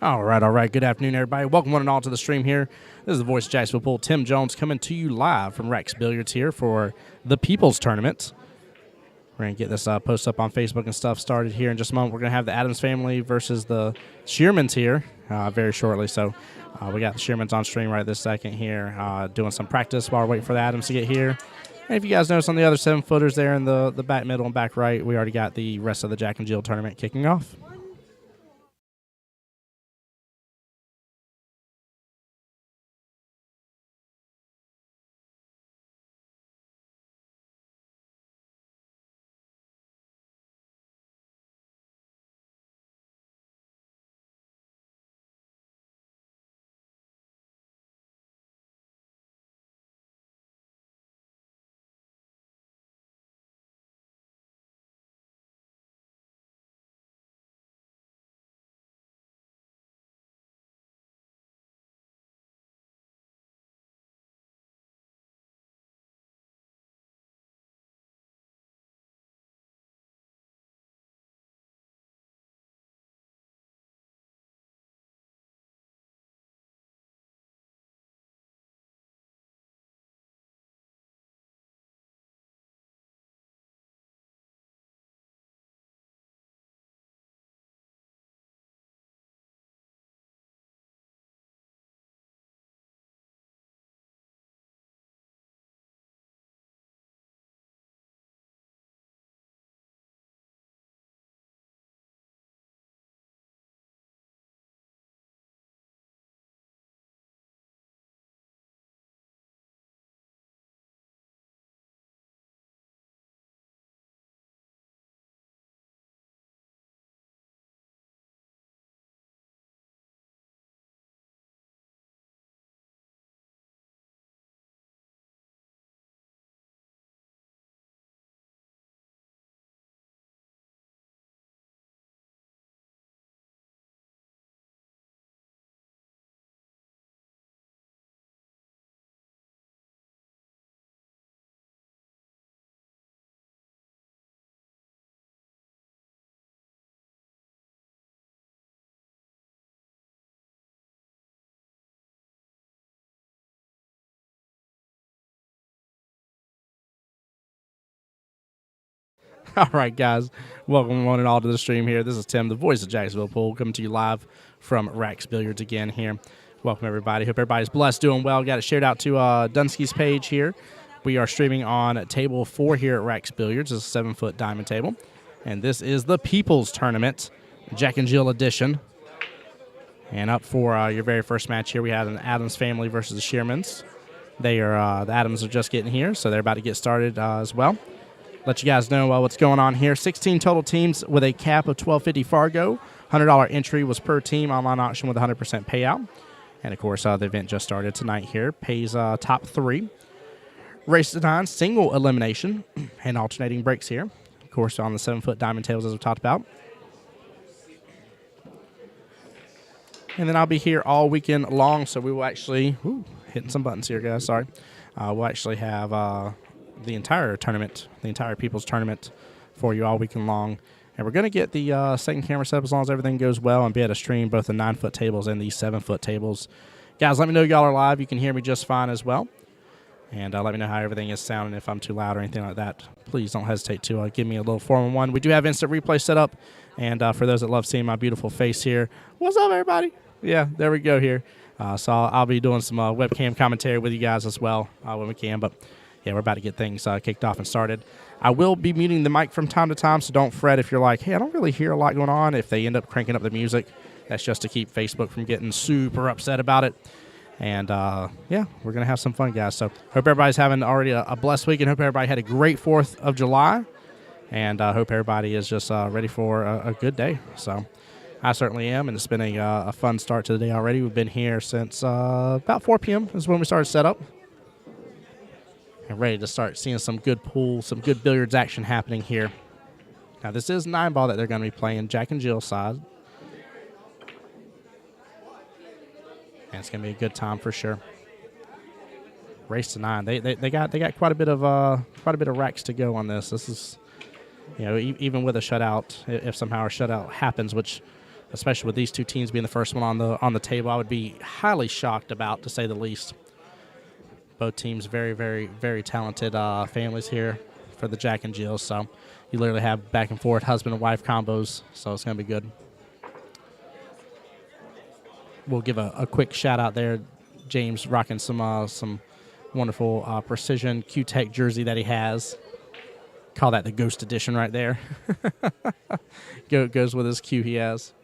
All right, all right. Good afternoon, everybody. Welcome one and all to the stream here. This is the voice of Jacksonville Pool, Tim Jones, coming to you live from Rex Billiards here for the People's Tournament. We're going to get this post up on Facebook and stuff started here in just a moment. We're going to have the Adams family versus the Shearmans here very shortly. So we got the Shearmans on stream right this second here, doing some practice while we're waiting for the Adams to get here. And if you guys notice on the other 7-footers there in the back middle and back right, we already got the rest of the Jack and Jill tournament kicking off. All right, guys. Welcome one and all to the stream here. This is Tim, the voice of Jacksonville Pool, coming to you live from Rex Billiards again here. Welcome, everybody. Hope everybody's blessed, doing well. Got it shared out to Dunsky's page here. We are streaming on table 4 here at Rex Billiards. It's a 7-foot diamond table. And this is the People's Tournament, Jack and Jill edition. And up for your very first match here, we have an Adams family versus the Shearmans. They are the Adams are just getting here, so they're about to get started as well. Let you guys know what's going on here. 16 total teams with a cap of $12.50 Fargo. $100 entry was per team. Online auction with 100% payout. And, of course, the event just started tonight here. Pays top 3. Race to 9, single elimination, and alternating breaks here. Of course, on the 7-foot diamond tables, as we talked about. And then I'll be here all weekend long, so we will actually hitting some buttons here, guys. Sorry. We'll actually have the entire tournament, the entire People's Tournament for you all weekend long. And we're going to get the second camera set up as long as everything goes well and be able to stream both the 9-foot tables and the 7-foot tables. Guys, let me know y'all are live. You can hear me just fine as well. And let me know how everything is sounding. If I'm too loud or anything like that, please don't hesitate to give me a little 411. We do have instant replay set up. And for those that love seeing my beautiful face here, what's up, everybody? Yeah, there we go here. So I'll be doing some webcam commentary with you guys as well when we can. But yeah, we're about to get things kicked off and started. I will be muting the mic from time to time, so don't fret if you're like, hey, I don't really hear a lot going on. If they end up cranking up the music, that's just to keep Facebook from getting super upset about it. And, yeah, we're going to have some fun, guys. So hope everybody's having already a blessed week, and hope everybody had a great 4th of July. And hope everybody is just ready for a good day. So I certainly am, and it's been a fun start to the day already. We've been here since about 4 p.m. is when we started setup. And ready to start seeing some good pool, some good billiards action happening here. Now, this is 9-ball that they're going to be playing, Jack and Jill side. And it's going to be a good time for sure. Race to 9. They got quite a bit of racks to go on this. This is, even with a shutout, if somehow a shutout happens, which especially with these two teams being the first one on the table. I would be highly shocked about, to say the least. Both teams very, very, very talented families here for the Jack and Jill. So you literally have back and forth husband and wife combos. So it's going to be good. We'll give a quick shout out there. James rocking some wonderful precision Q-Tech jersey that he has. Call that the Ghost Edition right there. Goes with his Q he has.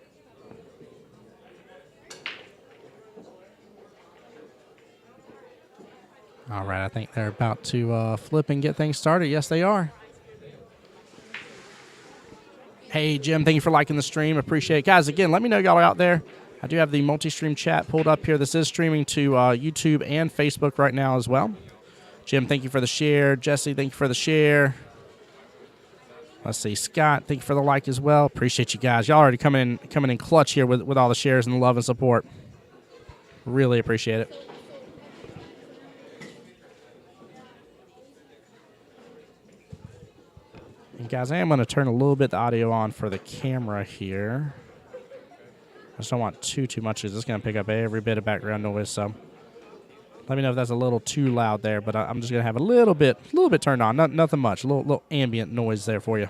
All right, I think they're about to flip and get things started. Yes, they are. Hey, Jim, thank you for liking the stream. Appreciate it. Guys, again, let me know y'all are out there. I do have the multi-stream chat pulled up here. This is streaming to YouTube and Facebook right now as well. Jim, thank you for the share. Jesse, thank you for the share. Let's see. Scott, thank you for the like as well. Appreciate you guys. Y'all already coming in clutch here with all the shares and the love and support. Really appreciate it. And guys, I am going to turn a little bit the audio on for the camera here. I just don't want too much because it's going to pick up every bit of background noise. So let me know if that's a little too loud there. But I'm just going to have a little bit turned on. Nothing much. A little ambient noise there for you.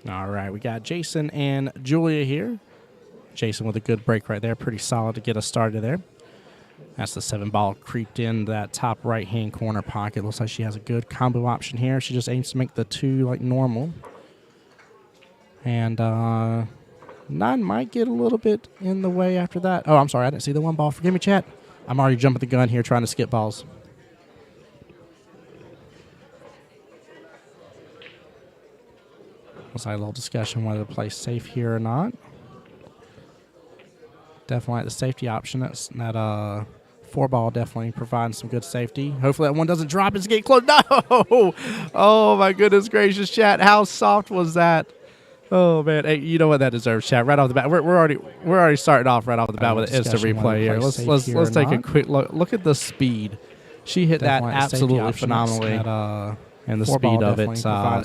All right, we got Jason and Julia here. Jason with a good break right there. Pretty solid to get us started there. That's the 7-ball creeped in that top right-hand corner pocket. Looks like she has a good combo option here. She just aims to make the 2 like normal. And 9 might get a little bit in the way after that. Oh, I'm sorry. I didn't see the 1 ball. Forgive me, chat. I'm already jumping the gun here trying to skip balls. Looks like a little discussion whether to play safe here or not. Definitely like the safety option. That 4-ball definitely provides some good safety. Hopefully that one doesn't drop. It's getting close. No! Oh, my goodness gracious, chat. How soft was that? Oh, man. Hey, you know what that deserves, chat. Right off the bat. We're already starting off right off the bat with an instant replay here. Let's take a quick look. Look at the speed. She hit that absolutely phenomenally. And the speed of it's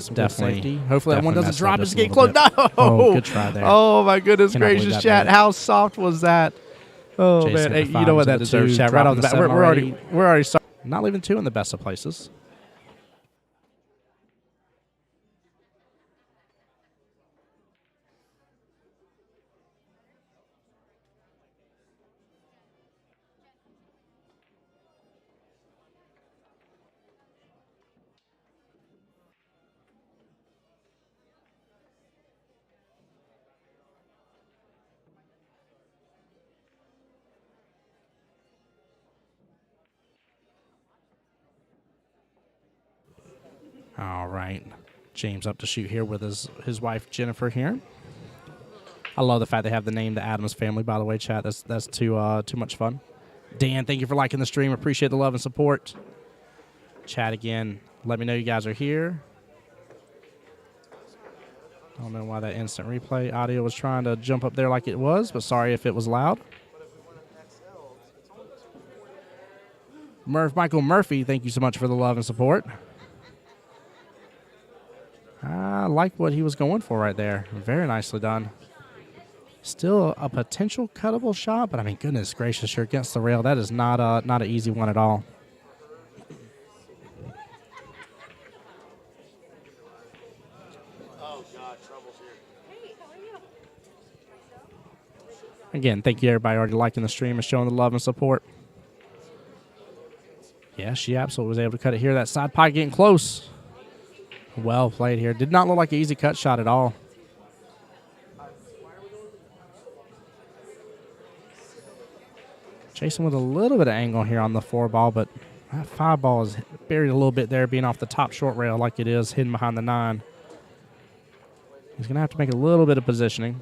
definitely. Hopefully that one doesn't drop. It's getting close. No! Oh, good try there. Oh, my goodness gracious, chat. How soft was that? Oh, man. Hey, you know what that deserves, chat. Right off the bat. We're already starting. Not leaving 2 in the best of places. All right. James up to shoot here with his wife, Jennifer, here. I love the fact they have the name the Addams family, by the way, chat. That's too much fun. Dan, thank you for liking the stream. Appreciate the love and support. Chat again. Let me know you guys are here. I don't know why that instant replay audio was trying to jump up there like it was, but sorry if it was loud. Michael Murphy, thank you so much for the love and support. I like what he was going for right there. Very nicely done. Still a potential cuttable shot, but I mean, goodness gracious, you're against the rail. That is not an easy one at all. Oh, God, trouble's here. Hey, how are you? Again, thank you everybody already liking the stream and showing the love and support. Yeah, she absolutely was able to cut it here. That side pocket getting close. Well played here. Did not look like an easy cut shot at all. Chasing with a little bit of angle here on the 4 ball, but that 5 ball is buried a little bit there, being off the top short rail like it is, hidden behind the 9. He's going to have to make a little bit of positioning.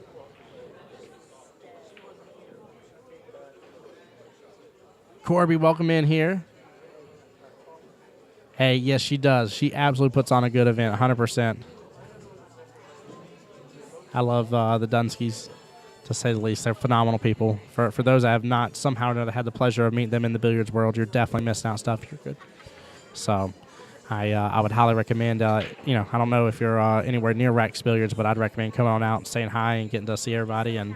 Corby, welcome in here. Hey, yes, she does. She absolutely puts on a good event, 100%. I love the Dunskys, to say the least. They're phenomenal people. For those that have not somehow or another had the pleasure of meeting them in the billiards world, you're definitely missing out stuff. You're good. So I would highly recommend, I don't know if you're anywhere near Rax Billiards, but I'd recommend coming on out and saying hi and getting to see everybody. And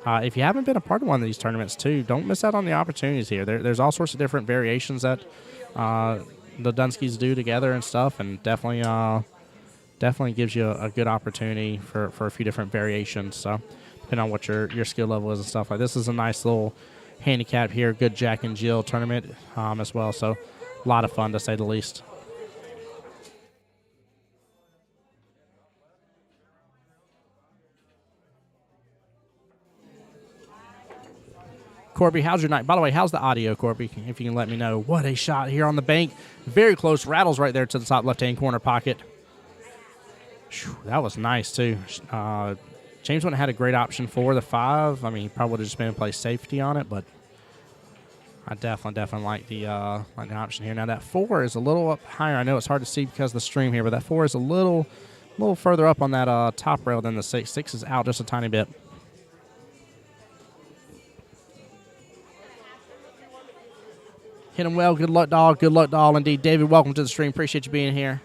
if you haven't been a part of one of these tournaments, too, don't miss out on the opportunities here. There's all sorts of different variations that the Dunskys do together and stuff, and definitely gives you a good opportunity for a few different variations. So depending on what your skill level is and stuff like this. Is a nice little handicap here. Good Jack and Jill tournament as well. So a lot of fun, to say the least. Corby, how's your night? By the way, how's the audio, Corby? If you can let me know. What a shot here on the bank. Very close. Rattles right there to the top left-hand corner pocket. Whew, that was nice, too. James wouldn't have had a great option for the 5. I mean, he probably would have just been in play safety on it, but I definitely like the option here. Now, that 4 is a little up higher. I know it's hard to see because of the stream here, but that 4 is a little further up on that top rail than the 6. 6 is out just a tiny bit. Hit him well. Good luck, doll. Good luck, doll, indeed. David, welcome to the stream. Appreciate you being here.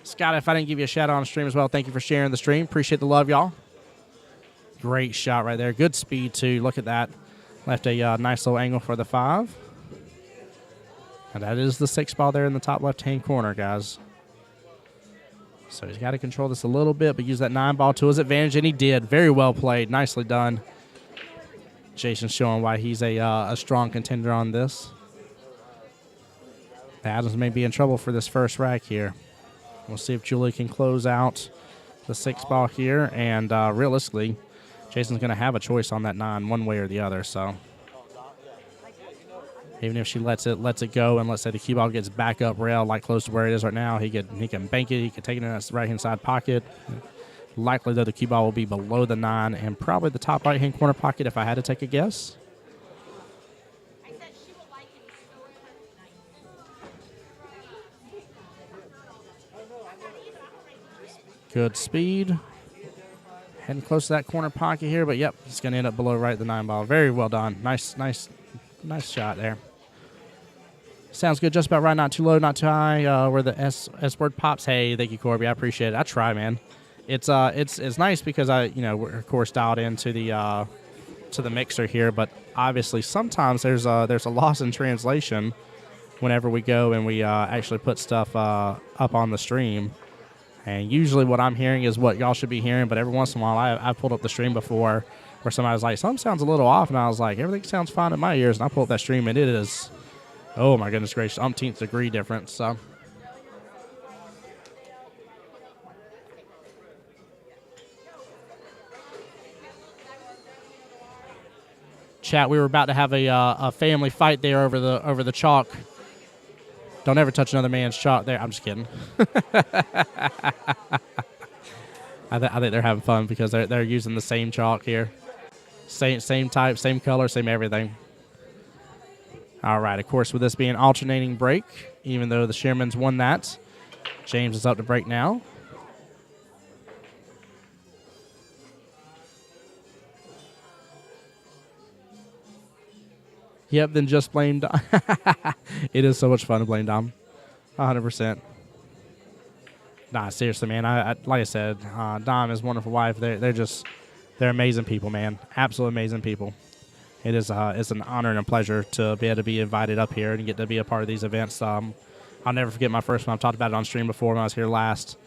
Scott, if I didn't give you a shout out on the stream as well, thank you for sharing the stream. Appreciate the love, y'all. Great shot right there. Good speed, too. Look at that. Left a nice little angle for the 5. And that is the 6 ball there in the top left-hand corner, guys. So he's got to control this a little bit, but use that 9 ball to his advantage, and he did. Very well played. Nicely done. Jason's showing why he's a strong contender on this. The Adams may be in trouble for this first rack here. We'll see if Julie can close out the 6 ball here, and realistically, Jason's going to have a choice on that 9 one way or the other. So even if she lets it go, and let's say the cue ball gets back up rail like close to where it is right now, he can bank it. He can take it in that right-hand side pocket. Likely, though, the cue ball will be below the 9 and probably the top right-hand corner pocket if I had to take a guess. Good speed. Heading close to that corner pocket here, but yep, it's going to end up below right at the 9 ball. Very well done. Nice shot there. Sounds good. Just about right. Not too low, not too high. Where the S word pops. Hey, thank you, Corby. I appreciate it. I try, man. It's nice because we're of course dialed into the to the mixer here, but obviously sometimes there's a loss in translation whenever we go and we actually put stuff up on the stream. And usually what I'm hearing is what y'all should be hearing, but every once in a while I've pulled up the stream before where somebody was like, something sounds a little off, and I was like, everything sounds fine in my ears, and I pull up that stream, and it is, oh my goodness gracious, umpteenth degree difference. So chat, we were about to have a family fight there over the chalk. Don't ever touch another man's chalk there. I'm just kidding. I think they're having fun because they're using the same chalk here. Same type, same color, same everything. All right, of course, with this being alternating break, even though the Shermans won that, James is up to break now. Yep, then just blame Dom. It is so much fun to blame Dom. 100%. Nah, seriously, man. I like I said, Dom, his wonderful wife. They're amazing people, man. Absolute amazing people. It's an honor and a pleasure to be able to be invited up here and get to be a part of these events. I'll never forget my first one. I've talked about it on stream before when I was here last,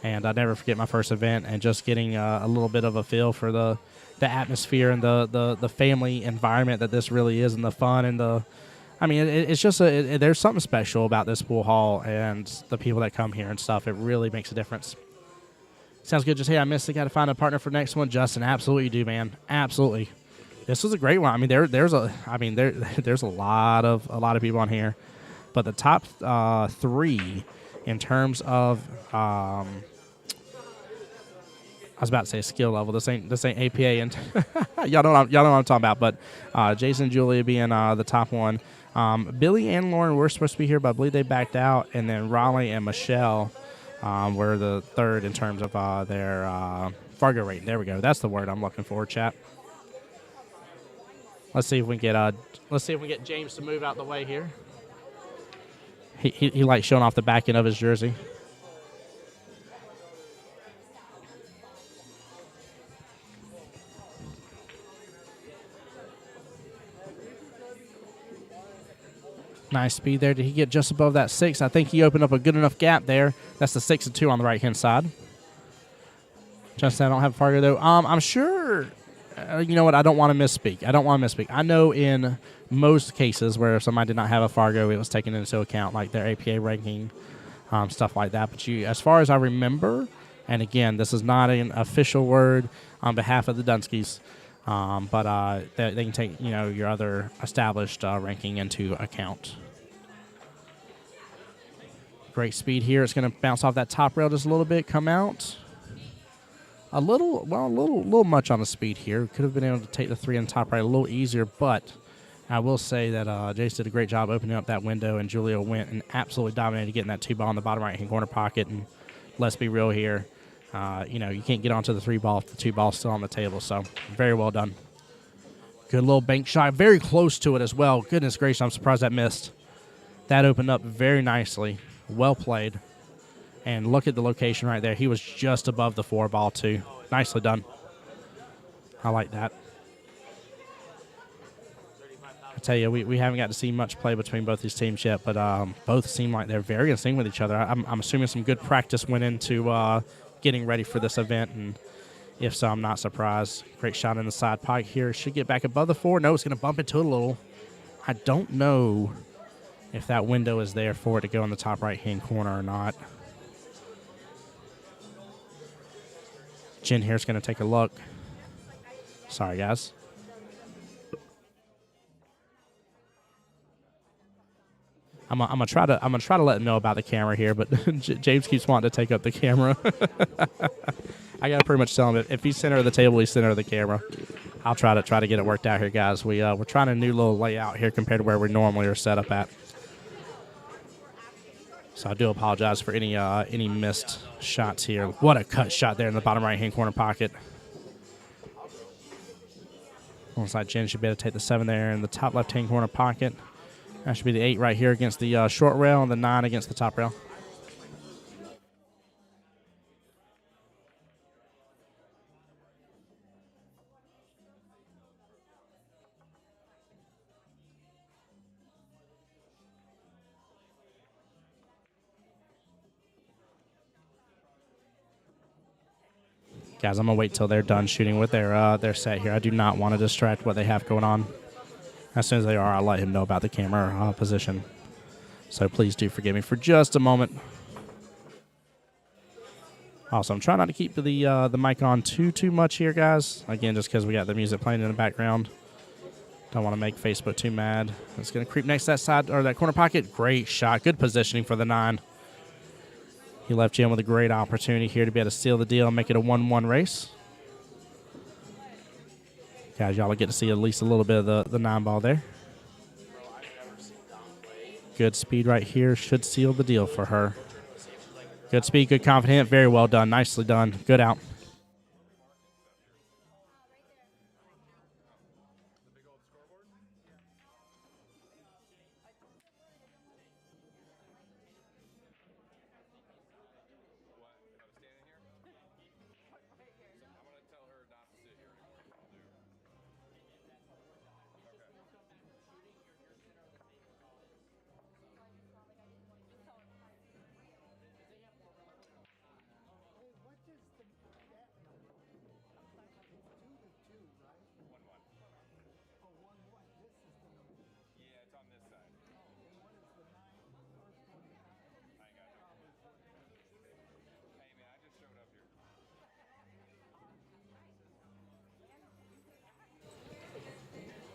and I'll never forget my first event and just getting a little bit of a feel for the atmosphere and the family environment that this really is, and the fun and the. I mean, it's just there's something special about this pool hall and the people that come here and stuff. It really makes a difference. Sounds good. Just, hey, I missed it. Got to find a partner for next one. Justin, absolutely you do, man. Absolutely. This was a great one. I mean, there's a lot of people on here, but the top three in terms of I was about to say skill level. This ain't APA, and y'all know what I'm talking about. But Jason and Julia being the top one. Billy and Lauren were supposed to be here, but I believe they backed out. And then Raleigh and Michelle were the third in terms of their Fargo rating. There we go. That's the word I'm looking for, chat. Let's see if we can get James to move out the way here. He likes showing off the back end of his jersey. Nice speed there. Did he get just above that 6? I think he opened up a good enough gap there. That's the 6 and 2 on the right-hand side. Justin, I don't have Fargo, though. I'm sure, you know what, I don't want to misspeak. I know in most cases where somebody did not have a Fargo, it was taken into account, like their APA ranking, stuff like that. But as far as I remember, and again, this is not an official word on behalf of the Dunskies, but they can take your other established ranking into account. Great speed here. It's going to bounce off that top rail just a little bit, come out. A little much on the speed here. Could have been able to take the 3 on the top right a little easier, but I will say that Jace did a great job opening up that window, and Julia went and absolutely dominated getting that 2 ball in the bottom right-hand corner pocket. And let's be real here. You can't get onto the 3 ball if the 2 ball's still on the table, so very well done. Good little bank shot. Very close to it as well. Goodness gracious, I'm surprised that missed. That opened up very nicely. Well played. And look at the location right there. He was just above the 4 ball, too. Nicely done. I like that. I tell you, we haven't got to see much play between both these teams yet, but both seem like they're very in sync with each other. I'm assuming some good practice went into getting ready for this event, and if so, I'm not surprised. Great shot in the side pocket here. Should get back above the 4. No, it's going to bump into it a little. I don't know if that window is there for it to go in the top right-hand corner or not. Jen here's going to take a look. Sorry, guys. I'm gonna try to let him know about the camera here, but James keeps wanting to take up the camera. I gotta pretty much tell him if he's center of the table, he's center of the camera. I'll try to get it worked out here, guys. We're trying a new little layout here compared to where we normally are set up at. So I do apologize for any missed shots here. What a cut shot there in the bottom right-hand corner pocket. Looks like Jen should be able to take the 7 there in the top left-hand corner pocket. That should be the 8 right here against the short rail and the 9 against the top rail. Guys, I'm going to wait till they're done shooting with their set here. I do not want to distract what they have going on. As soon as they are, I'll let him know about the camera position. So please do forgive me for just a moment. Also, I'm trying not to keep the mic on too much here, guys. Again, just because we got the music playing in the background. Don't want to make Facebook too mad. It's going to creep next to that side or that corner pocket. Great shot. Good positioning for the 9. He left Jen with a great opportunity here to be able to seal the deal and make it a 1-1 race. Guys, y'all will get to see at least a little bit of the 9 ball there. Good speed right here. Should seal the deal for her. Good speed, good confident. Very well done. Nicely done. Good out.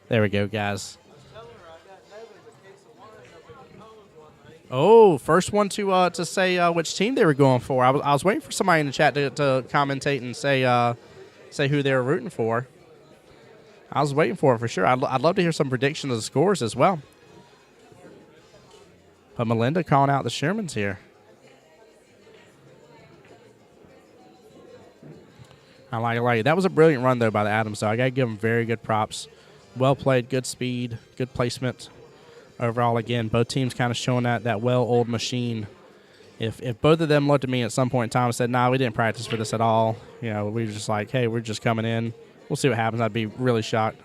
There we go, guys. Oh, first one to say which team they were going for. I was waiting for somebody in the chat to commentate and say who they were rooting for. I was waiting for it for sure. I'd love to hear some predictions of the scores as well. But Melinda calling out the Shermans here. I like it. That was a brilliant run, though, by the Adams, though. I got to give them very good props. Well played, good speed, good placement. Overall, again, both teams kind of showing that well-oiled machine. If both of them looked at me at some point in time and said, nah, we didn't practice for this at all, we were just like, hey, we're just coming in. We'll see what happens. I'd be really shocked.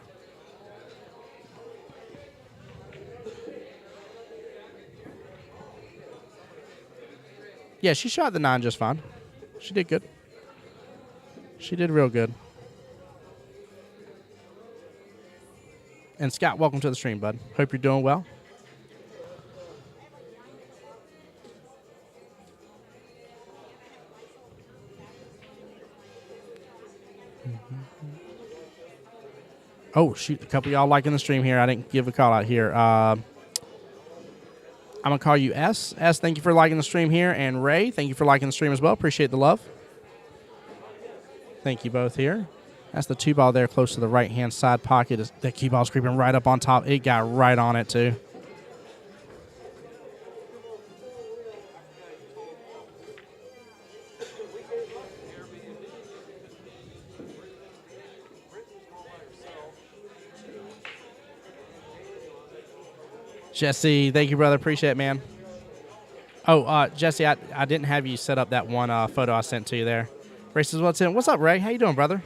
Yeah, she shot the 9 just fine. She did good. She did real good. And Scott, welcome to the stream, bud. Hope you're doing well. Oh, shoot. A couple of y'all liking the stream here. I didn't give a call out here. I'm going to call you S. S, thank you for liking the stream here. And Ray, thank you for liking the stream as well. Appreciate the love. Thank you both here. That's the 2-ball there close to the right-hand side pocket. That cue ball's creeping right up on top. It got right on it, too. Jesse, thank you, brother. Appreciate it, man. Oh, Jesse, I didn't have you set up that one photo I sent to you there. Ray says, what's up, Ray? How you doing, brother?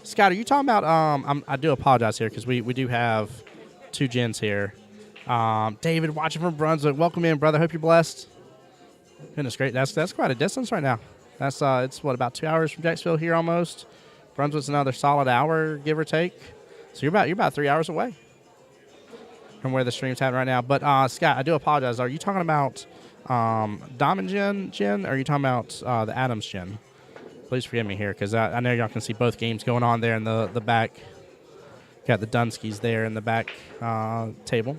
Scott, are you talking about, I do apologize here because we do have 2 gens here. David watching from Brunswick. Welcome in, brother. Hope you're blessed. Goodness great. That's quite a distance right now. That's it's about 2 hours from Jacksonville here almost. Brunswick's another solid hour, give or take. So you're about 3 hours away from where the stream's happening right now. But Scott, I do apologize. Are you talking about Diamond Gen, or are you talking about the Adams Gen? Please forgive me here, because I know y'all can see both games going on there in the back. Got the Dunskies there in the back table.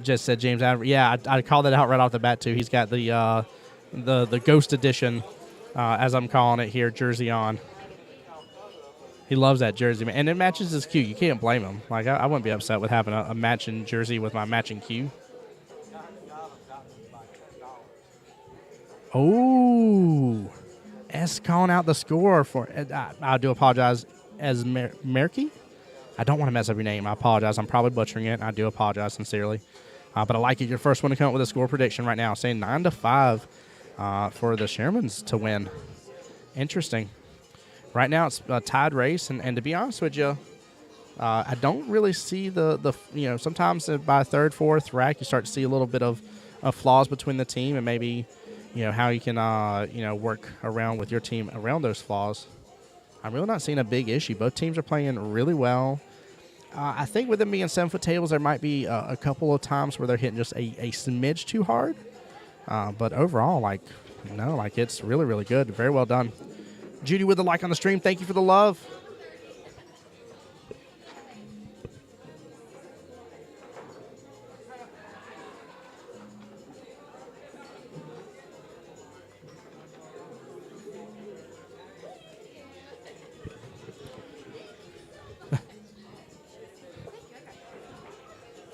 Just said James Adams. Yeah, I called that out right off the bat, too. He's got the Ghost Edition, as I'm calling it here, jersey on. He loves that jersey, man. And it matches his cue. You can't blame him. Like, I wouldn't be upset with having a matching jersey with my matching cue. Oh, S calling out the score for. I do apologize, as Merky. I don't want to mess up your name. I apologize. I'm probably butchering it. I do apologize sincerely, but I like it. You're first one to come up with a score prediction right now, saying 9-5 for the Shermans to win. Interesting. Right now it's a tied race, and to be honest with you, I don't really see the sometimes by third, fourth rack you start to see a little bit of flaws between the team, and maybe how you can work around with your team around those flaws. I'm really not seeing a big issue. Both teams are playing really well. I think with them being 7-foot tables, there might be a couple of times where they're hitting just a smidge too hard. But overall, it's really, really good. Very well done. Judy with the like on the stream. Thank you for the love.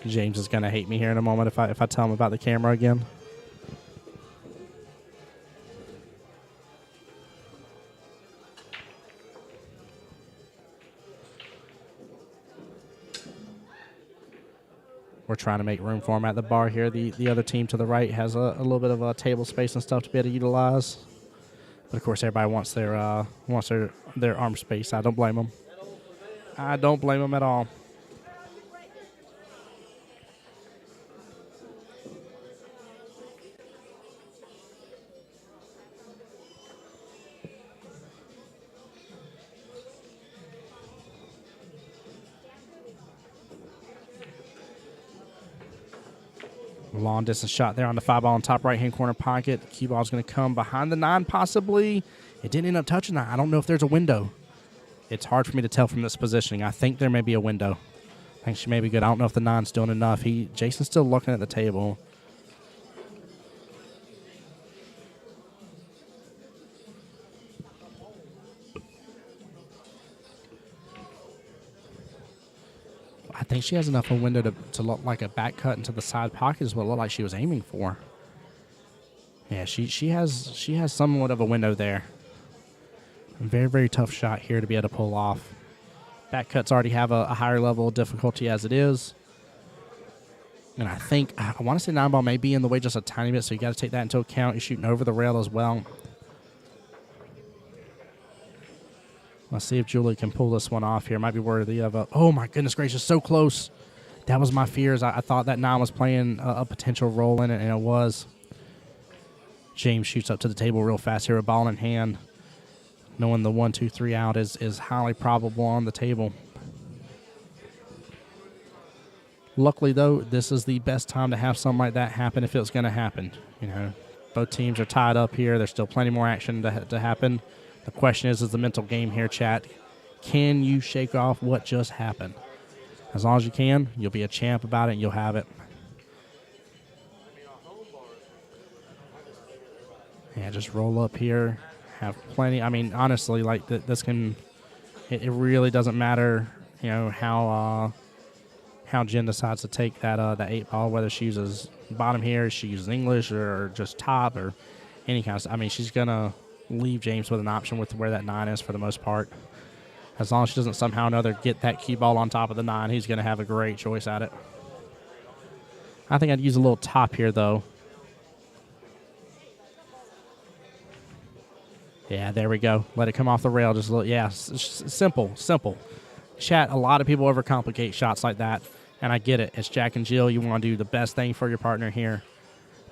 James is going to hate me here in a moment if I tell him about the camera again. We're trying to make room for him at the bar here. The other team to the right has a little bit of a table space and stuff to be able to utilize. But, of course, everybody wants their arm space. I don't blame them. I don't blame them at all. Long distance shot there on the 5-ball in top right-hand corner pocket. The cue ball is going to come behind the 9 possibly. It didn't end up touching that. I don't know if there's a window. It's hard for me to tell from this positioning. I think there may be a window. I think she may be good. I don't know if the 9's doing enough. Jason's still looking at the table. I think she has enough of a window to look like a back cut into the side pocket is what it looked like she was aiming for. Yeah, she has somewhat of a window there. Very, very tough shot here to be able to pull off. Back cuts already have a higher level of difficulty as it is. And I want to say 9 ball may be in the way just a tiny bit, so you got to take that into account. You're shooting over the rail as well. Let's see if Julie can pull this one off here. Might be worthy of a... Oh, my goodness gracious, so close. That was my fears. I thought that 9 was playing a potential role in it, and it was. James shoots up to the table real fast here, a ball in hand. Knowing the 1, 2, 3 out is highly probable on the table. Luckily, though, this is the best time to have something like that happen if it's going to happen. You know, both teams are tied up here. There's still plenty more action to happen. The question is the mental game here, chat. Can you shake off what just happened? As long as you can, you'll be a champ about it and you'll have it. Yeah, just roll up here. Have plenty. I mean, honestly, like this can. It really doesn't matter, you know, how Jen decides to take that 8 ball, whether she uses bottom here, she uses English or just top or any kind of stuff. I mean, she's gonna leave James with an option with where that 9 is for the most part. As long as she doesn't somehow or another get that cue ball on top of the 9, he's gonna have a great choice at it. I think I'd use a little top here though. Yeah, there we go. Let it come off the rail just a little. Yeah, simple. Chat, a lot of people overcomplicate shots like that, and I get it. It's Jack and Jill. You want to do the best thing for your partner here.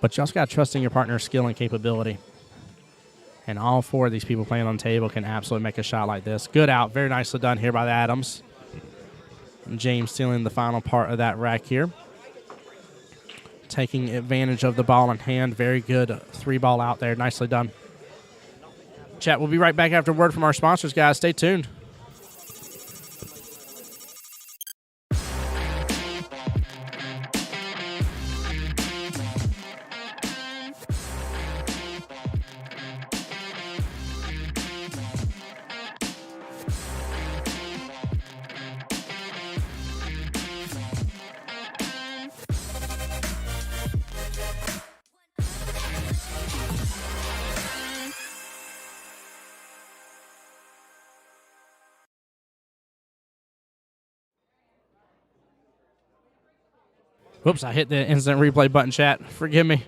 But you also got to trust in your partner's skill and capability. And all 4 of these people playing on the table can absolutely make a shot like this. Good out. Very nicely done here by the Adams. And James stealing the final part of that rack here. Taking advantage of the ball in hand. Very good 3 ball out there. Nicely done. Chat, we'll be right back after word from our sponsors, guys. Stay tuned. Whoops, I hit the instant replay button, chat. Forgive me.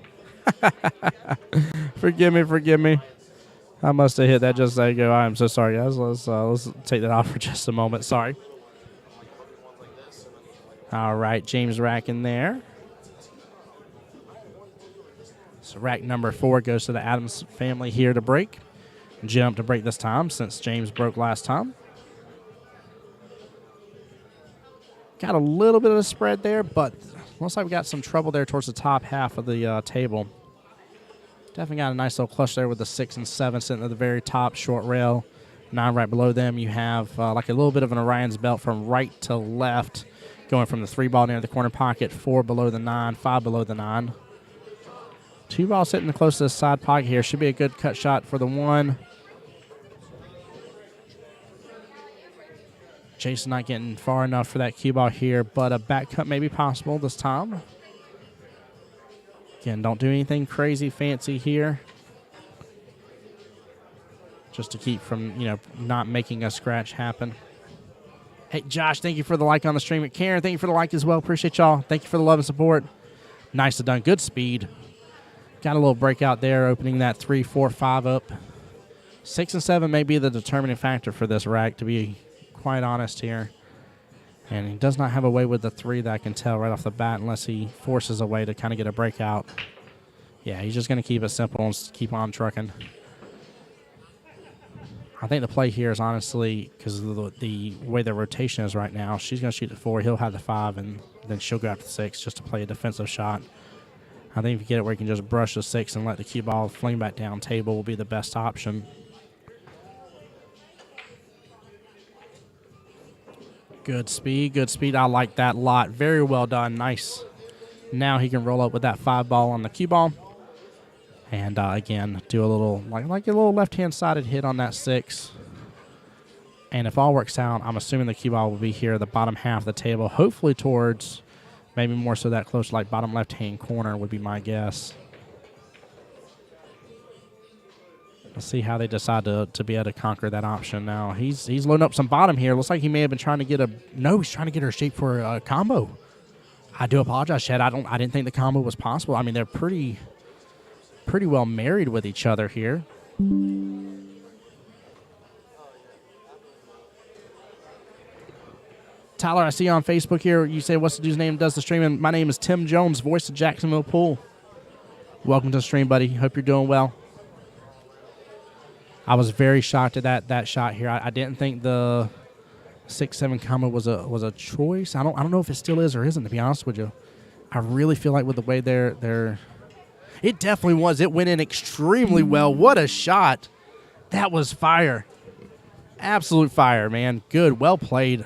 Forgive me. I must have hit that just a second ago. I am so sorry, guys. Let's take that off for just a moment. Sorry. All right, James rack in there. So rack number 4 goes to the Adams family here to break. Jump to break this time since James broke last time. Got a little bit of a spread there, but looks like we got some trouble there towards the top half of the table. Definitely got a nice little clutch there with the 6 and 7 sitting at the very top, short rail. 9 right below them. You have like a little bit of an Orion's belt from right to left, going from the 3 ball near the corner pocket, 4 below the 9, 5 below the 9. 2 ball sitting close to the side pocket here. Should be a good cut shot for the 1. Jason not getting far enough for that cue ball here, but a back cut may be possible this time. Again, don't do anything crazy fancy here. Just to keep from, not making a scratch happen. Hey, Josh, thank you for the like on the stream. Karen, thank you for the like as well. Appreciate y'all. Thank you for the love and support. Nicely done. Good speed. Got a little breakout there, opening that 3, 4, 5 up. 6 and 7 may be the determining factor for this rack, to be quite honest here. And he does not have a way with the 3 that I can tell right off the bat unless he forces a way to kind of get a breakout. Yeah, he's just going to keep it simple and keep on trucking. I think the play here is honestly, because of the way the rotation is right now, she's going to shoot the 4, he'll have the 5, and then she'll go after the 6 just to play a defensive shot. I think if you get it where you can just brush the 6 and let the cue ball fling back down table will be the best option. Good speed, good speed. I like that a lot. Very well done. Nice. Now he can roll up with that 5-ball on the cue ball. And again, do a little, like a little left-hand sided hit on that 6. And if all works out, I'm assuming the cue ball will be here at the bottom half of the table, hopefully towards, maybe more so that close, like bottom left-hand corner would be my guess. Let's see how they decide to be able to conquer that option now. He's loading up some bottom here. Looks like he may have been trying to get he's trying to get her shape for a combo. I do apologize, Chad. I didn't think the combo was possible. I mean, they're pretty well married with each other here. Tyler, I see you on Facebook here. You say, what's the dude's name does the stream? And my name is Tim Jones, voice of Jacksonville Pool. Welcome to the stream, buddy. Hope you're doing well. I was very shocked at that shot here. I didn't think the 6-7 combo was a choice. I don't know if it still is or isn't, to be honest with you. I really feel like with the way they're it definitely was. It went in extremely well. What a shot. That was fire. Absolute fire, man. Good. Well played.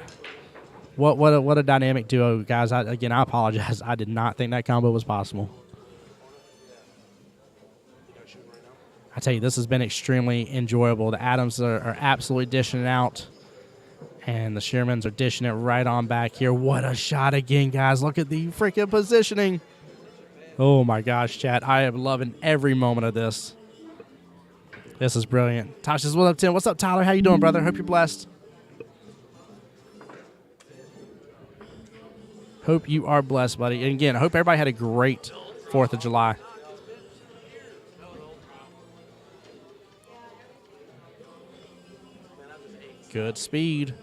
What a dynamic duo, guys. I apologize. I did not think that combo was possible. I tell you, this has been extremely enjoyable. The Adams are absolutely dishing it out, and the Shearmans are dishing it right on back here. What a shot again, guys. Look at the freaking positioning. Oh, my gosh, chat. I am loving every moment of this. This is brilliant. Tosh says, what's up, Tim? What's up, Tyler? How you doing, brother? Hope you're blessed. Hope you are blessed, buddy. And again, I hope everybody had a great 4th of July. Good speed.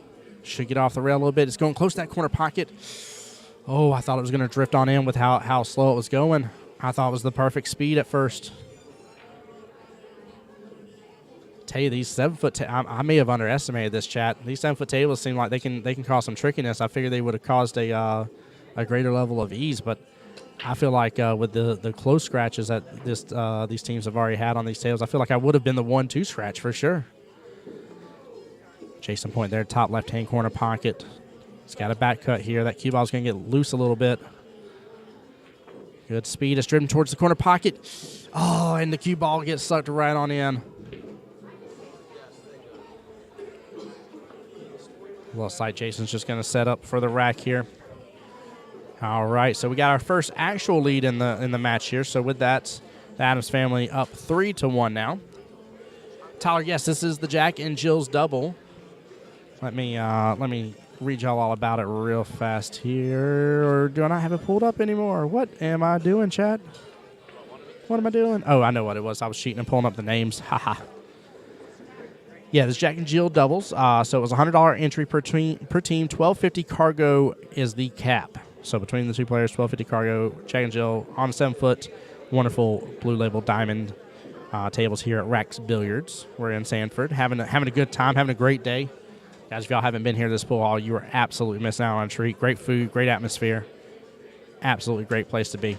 Should get off the rail a little bit. It's going close to that corner pocket. Oh, I thought it was going to drift on in with how slow it was going. I thought it was the perfect speed at first. Tell you, these 7-foot I may have underestimated this, chat. These 7-foot tables seem like they can cause some trickiness. I figured they would have caused a greater level of ease, but I feel like with the close scratches that these teams have already had on these tables, I feel like I would have been the 1-2 scratch for sure. Jason Point there, top left-hand corner pocket. He's got a back cut here. That cue ball's going to get loose a little bit. Good speed. It's driven towards the corner pocket. Oh, and the cue ball gets sucked right on in. Looks like Jason's just going to set up for the rack here. All right, so we got our first actual lead in the match here. So with that, the Adams family up 3-1 now. Tyler, yes, this is the Jack and Jill's double. Let me read y'all all about it real fast here. Or do I not have it pulled up anymore? What am I doing, chat? What am I doing? Oh, I know what it was. I was cheating and pulling up the names. Haha. Yeah, this Jack and Jill doubles. So it was $100 entry per team. $12.50 cargo is the cap. So between the two players, $12.50 cargo. Jack and Jill on 7-foot. Wonderful Blue Label Diamond tables here at Rack's Billiards. We're in Sanford, having a good time, having a great day. Guys, if y'all haven't been here to this pool hall, you are absolutely missing out on a treat. Great food, great atmosphere. Absolutely great place to be.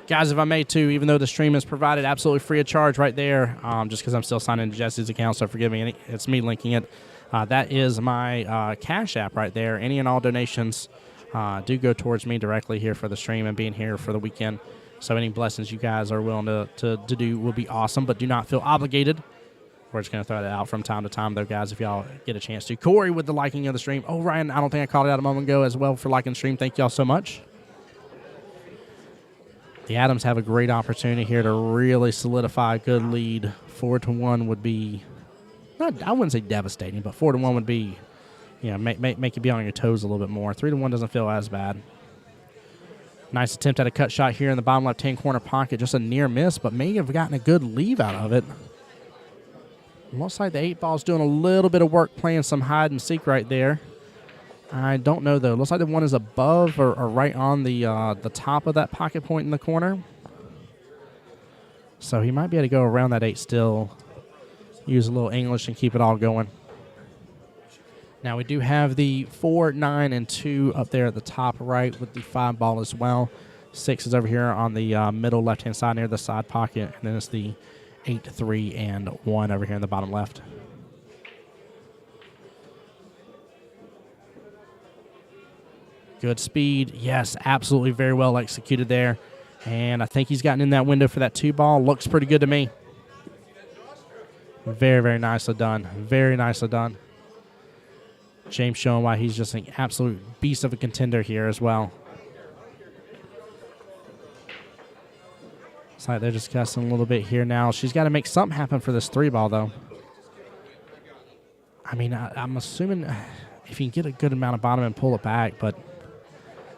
Guys, if I may too, even though the stream is provided absolutely free of charge right there, just because I'm still signed into Jesse's account, so forgive me, it's me linking it. That is my Cash App right there. Any and all donations do go towards me directly here for the stream and being here for the weekend. So any blessings you guys are willing to do will be awesome, but do not feel obligated. We're just going to throw that out from time to time, though, guys, if y'all get a chance to. Corey with the liking of the stream. Oh, Ryan, I don't think I called it out a moment ago as well for liking the stream. Thank y'all so much. The Adams have a great opportunity here to really solidify a good lead. 4-1 would be, I wouldn't say devastating, but 4-1 would be, make you be on your toes a little bit more. 3-1 doesn't feel as bad. Nice attempt at a cut shot here in the bottom left-hand corner pocket. Just a near miss, but may have gotten a good leave out of it. Looks like the 8-ball's doing a little bit of work playing some hide and seek right there. I don't know, though. Looks like the one is above or right on the top of that pocket point in the corner. So he might be able to go around that 8 still. Use a little English and keep it all going. Now we do have the 4, 9, and 2 up there at the top right with the 5 ball as well. 6 is over here on the middle left-hand side near the side pocket, and then it's the 8, 3, and 1 over here in the bottom left. Good speed. Yes, absolutely very well executed there. And I think he's gotten in that window for that 2 ball. Looks pretty good to me. Very, very nicely done. Very nicely done. James showing why he's just an absolute beast of a contender here as well. It's like they're discussing a little bit here now. She's got to make something happen for this 3 ball, though. I mean, I'm assuming if you can get a good amount of bottom and pull it back, but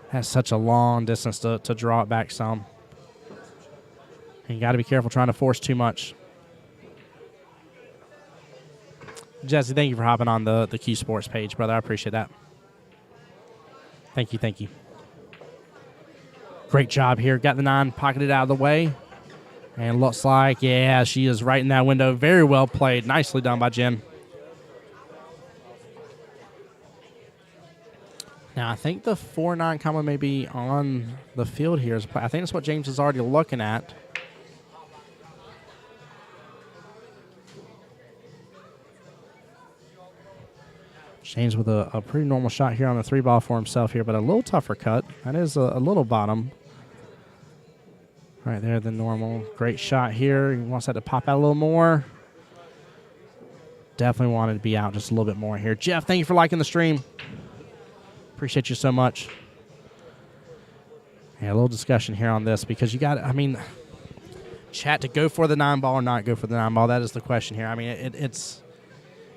that's such a long distance to draw it back some. And you got to be careful trying to force too much. Jesse, thank you for hopping on the Q Sports page, brother. I appreciate that. Thank you, thank you. Great job here. Got the 9 pocketed out of the way. And looks like, yeah, she is right in that window. Very well played. Nicely done by Jen. Now, I think the 4-9 combo may be on the field here. I think that's what James is already looking at. James with a pretty normal shot here on the 3 ball for himself here, but a little tougher cut. That is a little bottom. Right there, the normal. Great shot here. He wants that to pop out a little more. Definitely wanted to be out just a little bit more here. Jeff, thank you for liking the stream. Appreciate you so much. Yeah, a little discussion here on this because you got, I mean, chat to go for the 9 ball or not go for the 9 ball. That is the question here. I mean,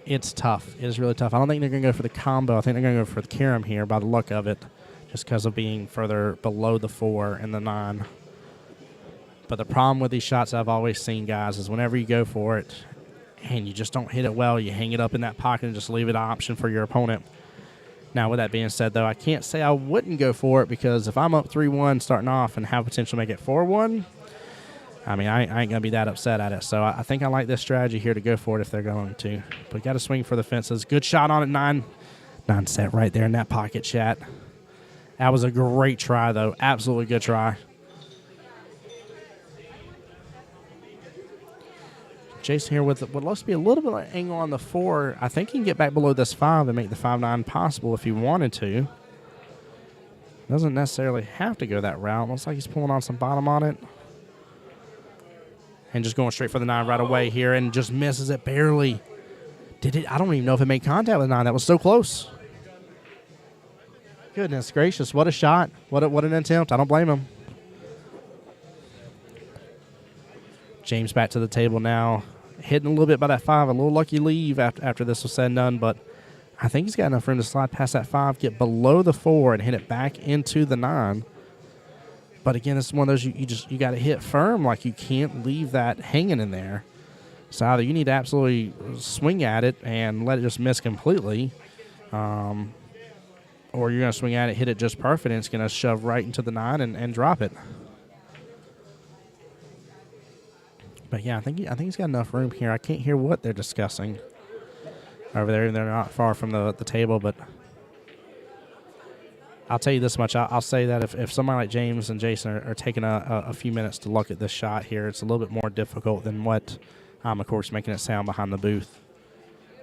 it's tough. It is really tough. I don't think they're going to go for the combo. I think they're going to go for the carom here by the look of it, just because of being further below the 4 and the 9. But the problem with these shots I've always seen, guys, is whenever you go for it and you just don't hit it well, you hang it up in that pocket and just leave it an option for your opponent. Now, with that being said, though, I can't say I wouldn't go for it because if I'm up 3-1 starting off and have potential to make it 4-1, I mean, I ain't going to be that upset at it. So I think I like this strategy here to go for it if they're going to. But you got to swing for the fences. Good shot on it, 9. 9 set right there in that pocket, chat. That was a great try, though. Absolutely good try. Jason here with what looks to be a little bit of angle on the 4. I think he can get back below this 5 and make the 5-9 possible if he wanted to. Doesn't necessarily have to go that route. Looks like he's pulling on some bottom on it. And just going straight for the 9 right away here and just misses it barely. Did it? I don't even know if it made contact with the 9. That was so close. Goodness gracious, what a shot. What an attempt. I don't blame him. James back to the table now. Hitting a little bit by that 5. A little lucky leave after this was said and done, but I think he's got enough room to slide past that 5, get below the 4, and hit it back into the 9. But again, it's one of those you got to hit firm. Like, you can't leave that hanging in there. So either you need to absolutely swing at it and let it just miss completely, or you're going to swing at it, hit it just perfect, and it's going to shove right into the 9 and drop it. But yeah, I think he's got enough room here. I can't hear what they're discussing over there. They're not far from the table, but I'll tell you this much. I'll say that if somebody like James and Jason are taking a few minutes to look at this shot here, it's a little bit more difficult than what I'm, of course, making it sound behind the booth.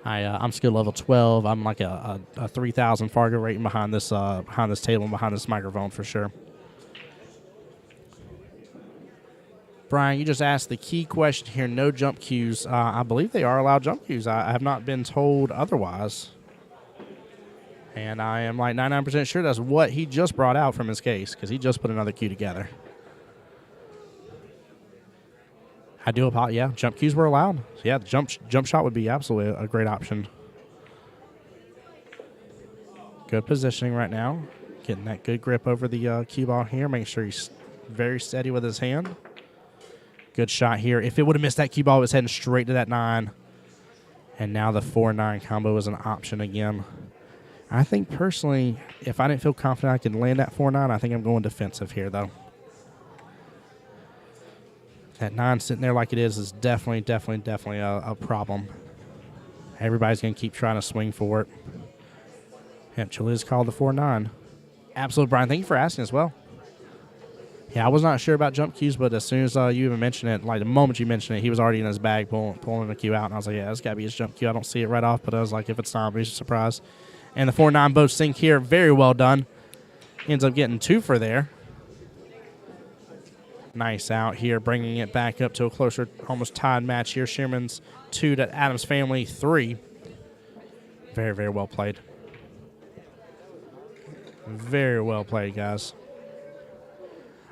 I'm skill level 12. I'm like a 3,000 Fargo rating behind this table and behind this microphone for sure. Brian, you just asked the key question here, no jump cues. I believe they are allowed jump cues. I have not been told otherwise. And I am like 99% sure that's what he just brought out from his case because he just put another cue together. I do apologize. Yeah, jump cues were allowed. So yeah, the jump shot would be absolutely a great option. Good positioning right now. Getting that good grip over the cue ball here. Making sure he's very steady with his hand. Good shot here. If it would have missed that cue ball, it was heading straight to that 9. And now the 4-9 combo is an option again. I think personally, if I didn't feel confident I could land that 4-9, I think I'm going defensive here, though. That 9 sitting there like it is definitely a problem. Everybody's going to keep trying to swing for it. Yep, Julia's called the 4-9. Absolutely, Brian. Thank you for asking as well. Yeah, I was not sure about jump cues, but as soon as you even mentioned it, like the moment you mentioned it, he was already in his bag pulling the cue out, and I was like, yeah, that's got to be his jump cue. I don't see it right off, but I was like, if it's not, I'll be surprised. And the 4-9 both sink here. Very well done. Ends up getting 2 for there. Nice out here, bringing it back up to a closer, almost tied match here. Shearman's 2 to Adams Family 3. Very, very well played. Very well played, guys.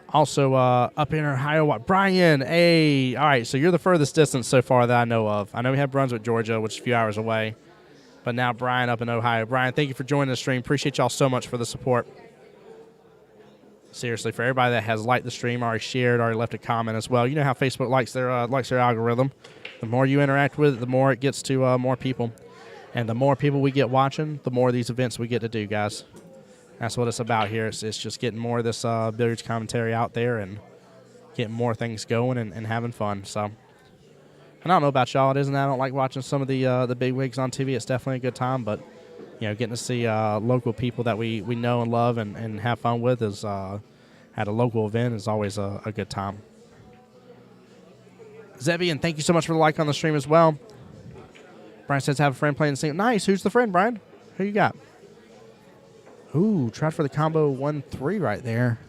Also, up in Ohio, Brian, hey. All right, so you're the furthest distance so far that I know of. I know we have Brunswick, Georgia, which is a few hours away. But now Brian up in Ohio. Brian, thank you for joining the stream. Appreciate y'all so much for the support. Seriously, for everybody that has liked the stream, already shared, already left a comment as well. You know how Facebook likes their algorithm. The more you interact with it, the more it gets to more people. And the more people we get watching, the more of these events we get to do, guys. That's what it's about here. It's just getting more of this billiards commentary out there and getting more things going and having fun. So, and I don't know about y'all. It isn't that I don't like watching some of the big wigs on TV. It's definitely a good time, but you know, getting to see local people that we know and love and have fun with is at a local event is always a good time. Zebian, thank you so much for the like on the stream as well. Brian says have a friend playing the single. Nice. Who's the friend, Brian? Who you got? Ooh, tried for the combo 1-3 right there.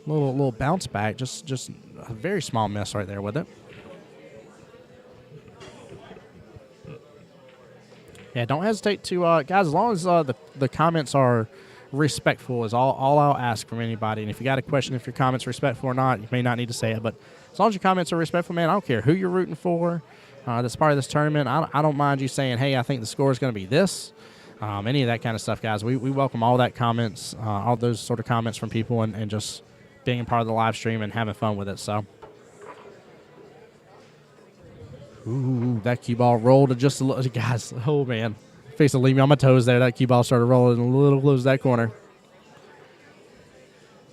Little bounce back. Just a very small miss right there with it. Yeah, don't hesitate to, guys, as long as the comments are respectful is all I'll ask from anybody. And if you got a question, if your comment's respectful or not, you may not need to say it. But as long as your comments are respectful, man, I don't care who you're rooting for. That's part of this tournament. I don't mind you saying, hey, I think the score is going to be this. Any of that kind of stuff, guys. We welcome all that comments, all those sort of comments from people and just being a part of the live stream and having fun with it. So, ooh, that cue ball rolled just a little. Guys, oh, man. Face to leave me on my toes there. That cue ball started rolling a little close to that corner.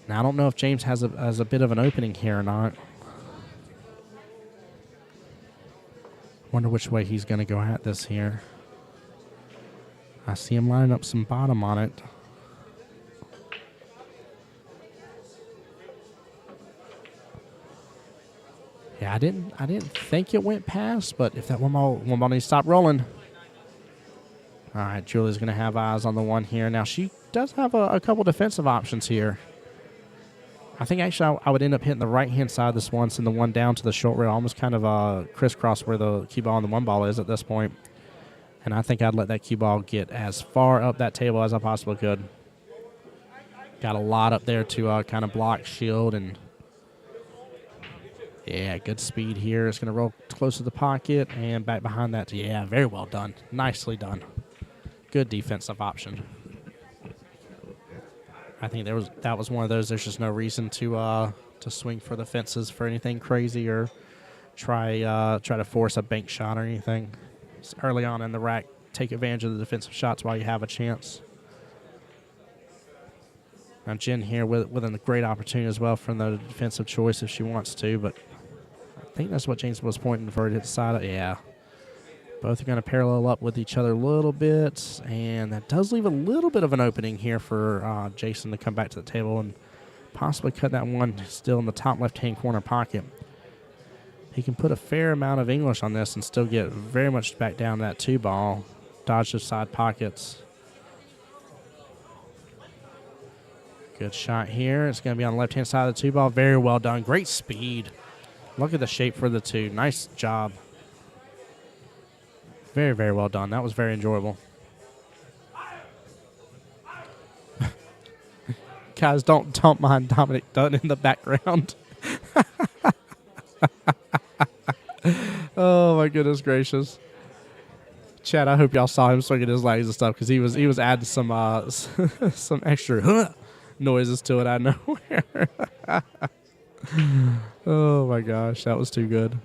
Now, I don't know if James has a bit of an opening here or not. Wonder which way he's going to go at this here. I see him lining up some bottom on it. Yeah, I didn't think it went past, but if that one ball needs to stop rolling. All right, Julia's going to have eyes on the one here. Now, she does have a couple defensive options here. I think actually I would end up hitting the right-hand side of this one, send the one down to the short rail, almost kind of crisscross where the cue ball and the one ball is at this point. And I think I'd let that cue ball get as far up that table as I possibly could. Got a lot up there to kind of block, shield, and yeah, good speed here. It's going to roll close to the pocket and back behind that. Yeah, very well done. Nicely done. Good defensive option. I think that was one of those. There's just no reason to swing for the fences for anything crazy or try to force a bank shot or anything. Just early on in the rack, take advantage of the defensive shots while you have a chance. Now Jen here with a great opportunity as well from the defensive choice if she wants to, but I think that's what James was pointing for to hit the side. Yeah. Both are going to parallel up with each other a little bit, and that does leave a little bit of an opening here for Jason to come back to the table and possibly cut that one still in the top left-hand corner pocket. He can put a fair amount of English on this and still get very much back down that 2-ball, dodge those side pockets. Good shot here. It's going to be on the left-hand side of the 2-ball. Very well done. Great speed. Look at the shape for the 2. Nice job. Very, very well done. That was very enjoyable. Guys, don't mind Dominic Dunn in the background. Oh my goodness gracious. Chad, I hope y'all saw him swinging his legs and stuff because he was adding some some extra noises to it out of nowhere. Oh my gosh, that was too good.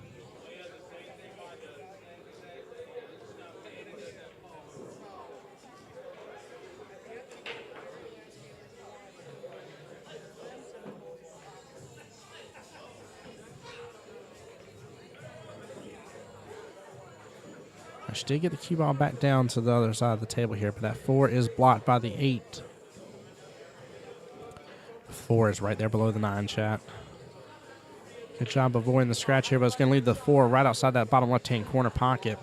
She did get the cue ball back down to the other side of the table here, but that 4 is blocked by the 8. 4 is right there below the 9, chat. Good job avoiding the scratch here, but it's going to leave the 4 right outside that bottom left-hand corner pocket.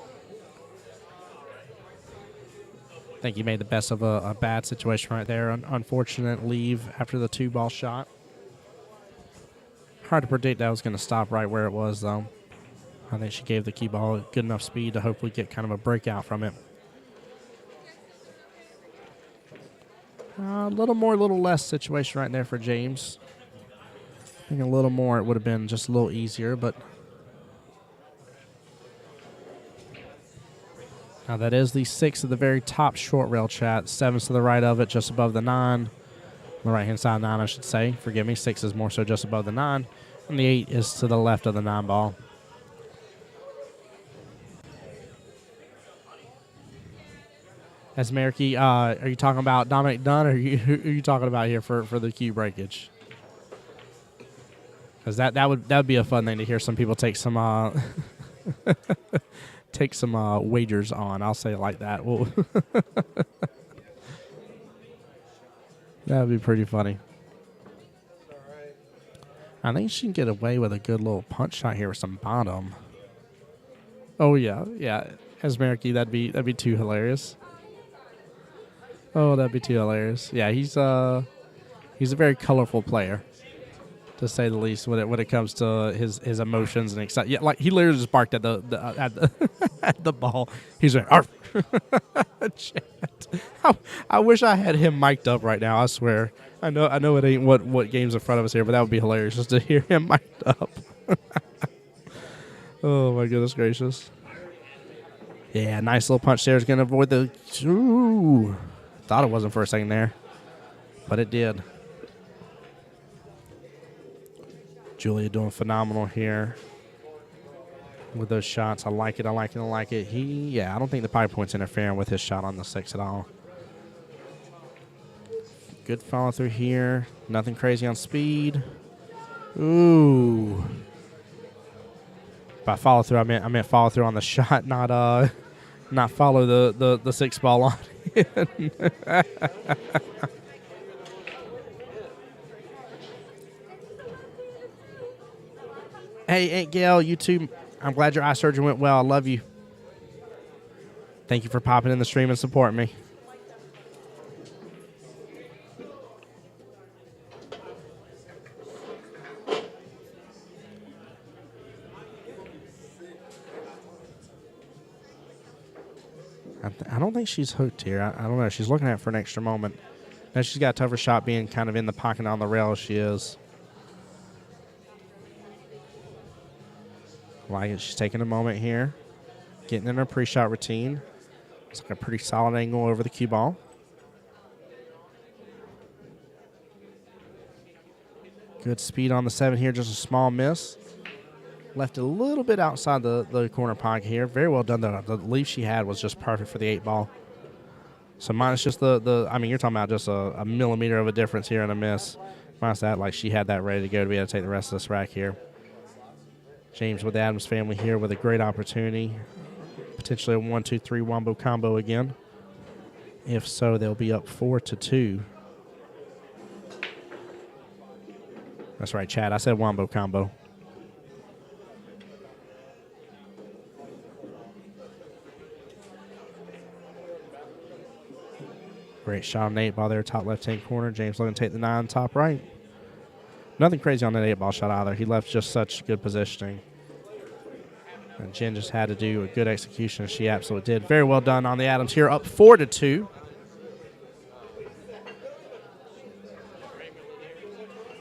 I think he made the best of a bad situation right there. Unfortunate leave after the 2-ball shot. Hard to predict that was going to stop right where it was, though. I think she gave the cue ball good enough speed to hopefully get kind of a breakout from it. A little less situation right there for James. I think a little more it would have been just a little easier, but now that is the 6 at the very top short rail, chat. 7's to the right of it, just above the 9. On the right-hand side of 9, I should say. Forgive me, 6 is more so just above the 9. And the 8 is to the left of the 9 ball. As Mariki, are you talking about Dominic Dunn, or who are you talking about here for the cue breakage? Because that would be a fun thing to hear some people take some take some wagers on. I'll say it like that. That would be pretty funny. I think she can get away with a good little punch shot here with some bottom. Oh yeah. As Mariki, that'd be too hilarious. Oh, that'd be too hilarious. Yeah, he's a very colorful player, to say the least, when it comes to his emotions and excitement. Yeah, like he literally just barked at the at the ball. He's like, "Arf!" I wish I had him mic'd up right now. I swear. I know it ain't what game's in front of us here, but that would be hilarious just to hear him mic'd up. Oh my goodness gracious! Yeah, nice little punch there is going to avoid the. Ooh, thought it wasn't for a second there, but it did. Julia doing phenomenal here with those shots. I like it. I like it. I don't think the pipe point's interfering with his shot on the 6 at all. Good follow through here. Nothing crazy on speed. Ooh. By follow through, I meant follow through on the shot, not follow the 6 ball on. Hey, Aunt Gail, you too. I'm glad your eye surgery went well. I love you. Thank you for popping in the stream and supporting me. I don't think she's hooked here. I don't know. She's looking at it for an extra moment. Now she's got a tougher shot being kind of in the pocket on the rail as she is. Like it. She's taking a moment here. Getting in her pre-shot routine. It's like a pretty solid angle over the cue ball. Good speed on the 7 here. Just a small miss. Left a little bit outside the corner pocket here. Very well done, though. The leaf she had was just perfect for the 8 ball. So minus just you're talking about just a millimeter of a difference here and a miss. Minus that, like she had that ready to go to be able to take the rest of this rack here. James with the Adams family here with a great opportunity. Potentially a 1-2-3 wombo combo again. If so, they'll be up 4-2. That's right, Chad. I said wombo combo. Great shot on the 8 ball there, top left-hand corner. James looking to take the 9, top right. Nothing crazy on that 8 ball shot either. He left just such good positioning. And Jen just had to do a good execution. She absolutely did. Very well done on the Adams here, up 4-2.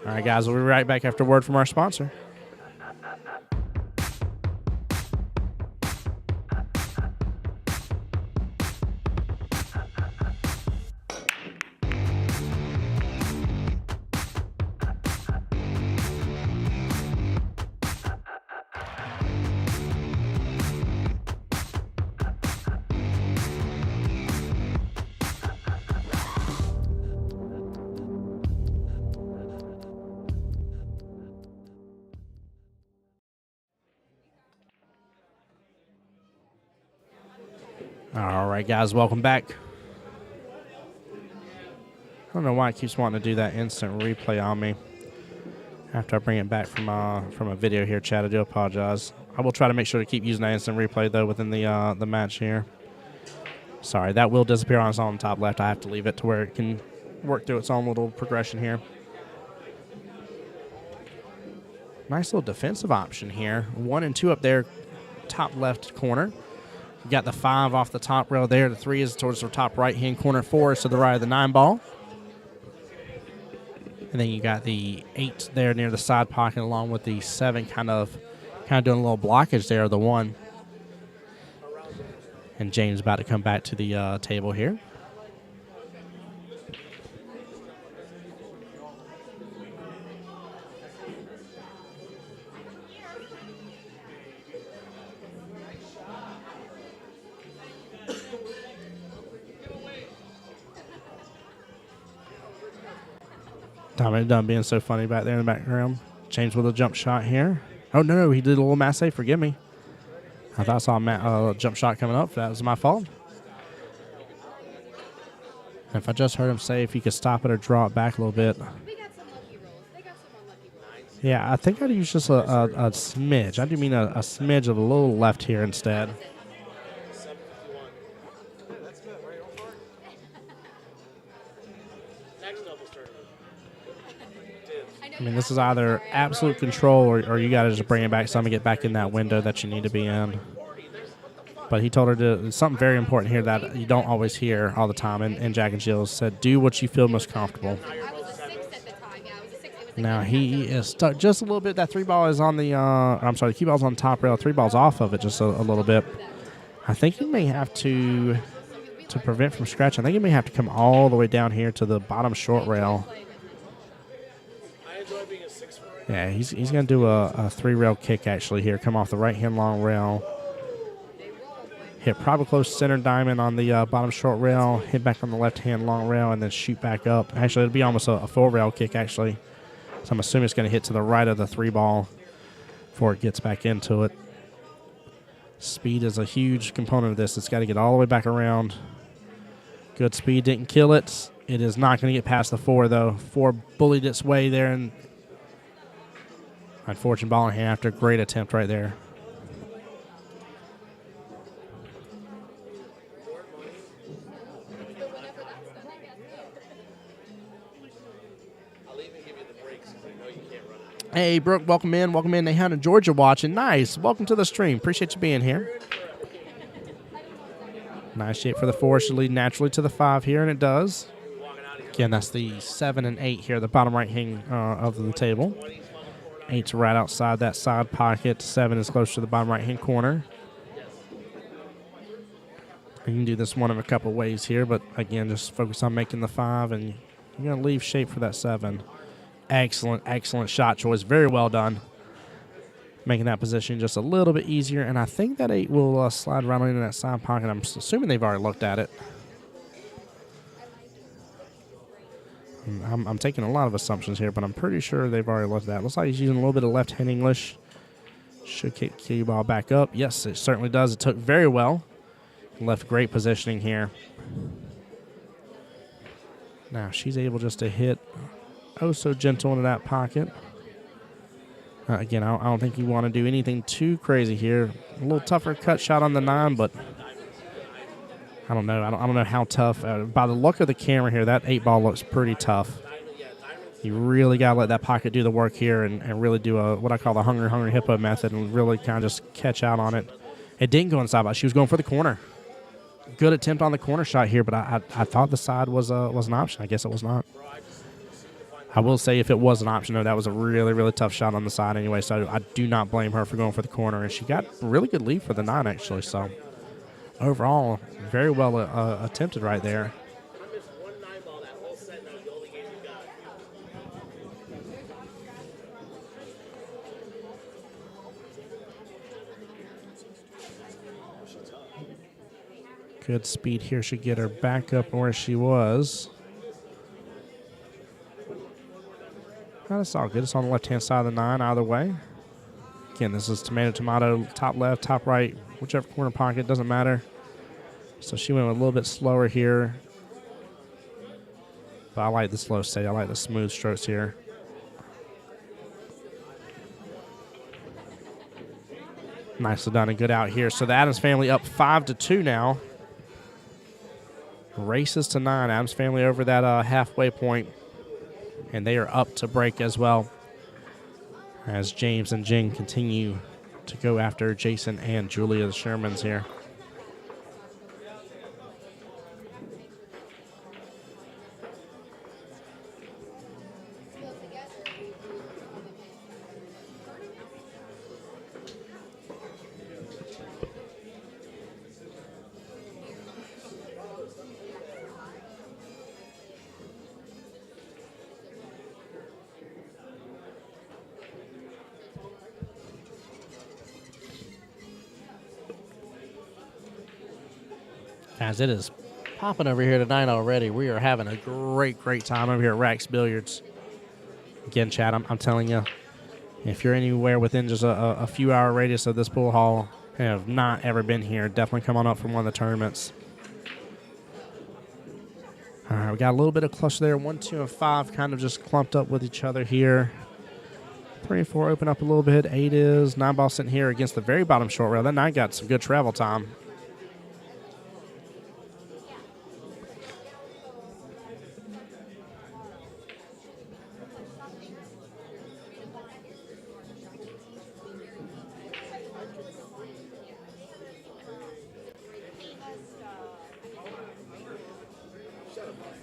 All right, guys, we'll be right back after a word from our sponsor. All right, guys, welcome back. I don't know why it keeps wanting to do that instant replay on me. After I bring it back from a video here, Chad, I do apologize. I will try to make sure to keep using that instant replay though within the match here. Sorry, that will disappear on its own top left. I have to leave it to where it can work through its own little progression here. Nice little defensive option here. 1 and 2 up there, top left corner. You got the 5 off the top rail there. The 3 is towards the top right-hand corner. 4 is to the right of the 9 ball. And then you got the 8 there near the side pocket along with the 7 kind of doing a little blockage there of the 1. And James about to come back to the table here. Dominic Dunn being so funny back there in the background. James with a jump shot here. Oh, no, he did a little masse. Forgive me. I thought I saw a jump shot coming up. That was my fault. And if I just heard him say if he could stop it or draw it back a little bit. Yeah, I think I'd use just a smidge. I do mean a smidge of a little left here instead. I mean, this is either absolute control or you got to just bring it back some and get back in that window that you need to be in. But he told her to something very important here that you don't always hear all the time. And Jack and Jill said, do what you feel most comfortable. Now he is stuck just a little bit. That 3 ball is on the, I'm sorry, the cue ball's on the top rail. 3 ball's off of it just a little bit. I think he may have to prevent from scratching, I think he may have to come all the way down here to the bottom short rail. Yeah, he's going to do a 3-rail kick actually here. Come off the right-hand long rail. Hit probably close center diamond on the bottom short rail. Hit back on the left-hand long rail and then shoot back up. Actually, it'll be almost a 4-rail kick actually. So I'm assuming it's going to hit to the right of the 3 ball before it gets back into it. Speed is a huge component of this. It's got to get all the way back around. Good speed didn't kill it. It is not going to get past the 4 though. 4 bullied its way there and unfortunate ball in hand after a great attempt right there. Hey, Brooke, welcome in. Welcome in. Nahana in Georgia watching. Nice. Welcome to the stream. Appreciate you being here. Nice shape for the 4. Should lead naturally to the 5 here, and it does. Again, that's the 7 and 8 here, the bottom right hand of the table. 8's right outside that side pocket. 7 is close to the bottom right-hand corner. You can do this one of a couple ways here, but again, just focus on making the 5, and you're going to leave shape for that 7. Excellent, excellent shot choice. Very well done. Making that position just a little bit easier, and I think that 8 will slide right into that side pocket. I'm assuming they've already looked at it. I'm taking a lot of assumptions here, but I'm pretty sure they've already looked at it. Looks like he's using a little bit of left-hand English. Should kick the cue ball back up. Yes, it certainly does. It took very well. Left great positioning here. Now she's able just to hit oh so gentle into that pocket. Again, I don't think you want to do anything too crazy here. A little tougher cut shot on the 9, but I don't know. I don't know how tough. By the look of the camera here, that 8 ball looks pretty tough. You really got to let that pocket do the work here and really do what I call the hungry hippo method and really kind of just catch out on it. It didn't go inside, but she was going for the corner. Good attempt on the corner shot here, but I thought the side was an option. I guess it was not. I will say if it was an option, though, that was a really, really tough shot on the side anyway, so I do not blame her for going for the corner. And she got a really good lead for the 9, actually. So overall, very well attempted right there. Good speed here should get her back up where she was. That's all good. It's on the left-hand side of the 9 either way. Again, this is tomato, top left, top right, whichever corner pocket, doesn't matter. So she went a little bit slower here. But I like the slow steady. I like the smooth strokes here. Nicely done and good out here. So the Adams family up 5-2 now. Races to 9. Adams family over that halfway point. And they are up to break as well. As James and Jen continue to go after Jason and Julia, the Shermans here. As it is popping over here tonight already. We are having a great time over here at Rax Billiards. Again, Chad, I'm telling you, if you're anywhere within just a few hour radius of this pool hall and have not ever been here, definitely come on up for one of the tournaments. All right, we got a little bit of clutch there. 1, 2, and 5 kind of just clumped up with each other here. 3 and 4 open up a little bit. 8 is 9 ball sitting here against the very bottom short rail. That 9 got some good travel time.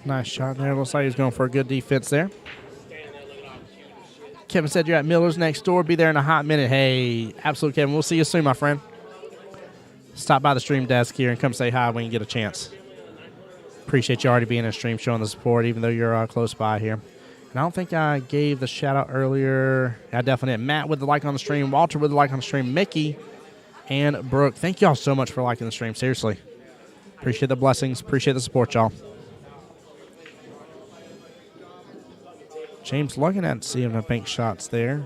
Nice shot there. Looks like he's going for a good defense there. Kevin said you're at Miller's next door. Be there in a hot minute. Hey, absolutely, Kevin. We'll see you soon, my friend. Stop by the stream desk here and come say hi when you get a chance. Appreciate you already being in the stream, showing the support, even though you're close by here. And I don't think I gave the shout out earlier. I definitely did. Matt with the like on the stream, Walter with the like on the stream, Mickey, and Brooke. Thank y'all so much for liking the stream. Seriously. Appreciate the blessings. Appreciate the support, y'all. James looking at seeing the bank shots there.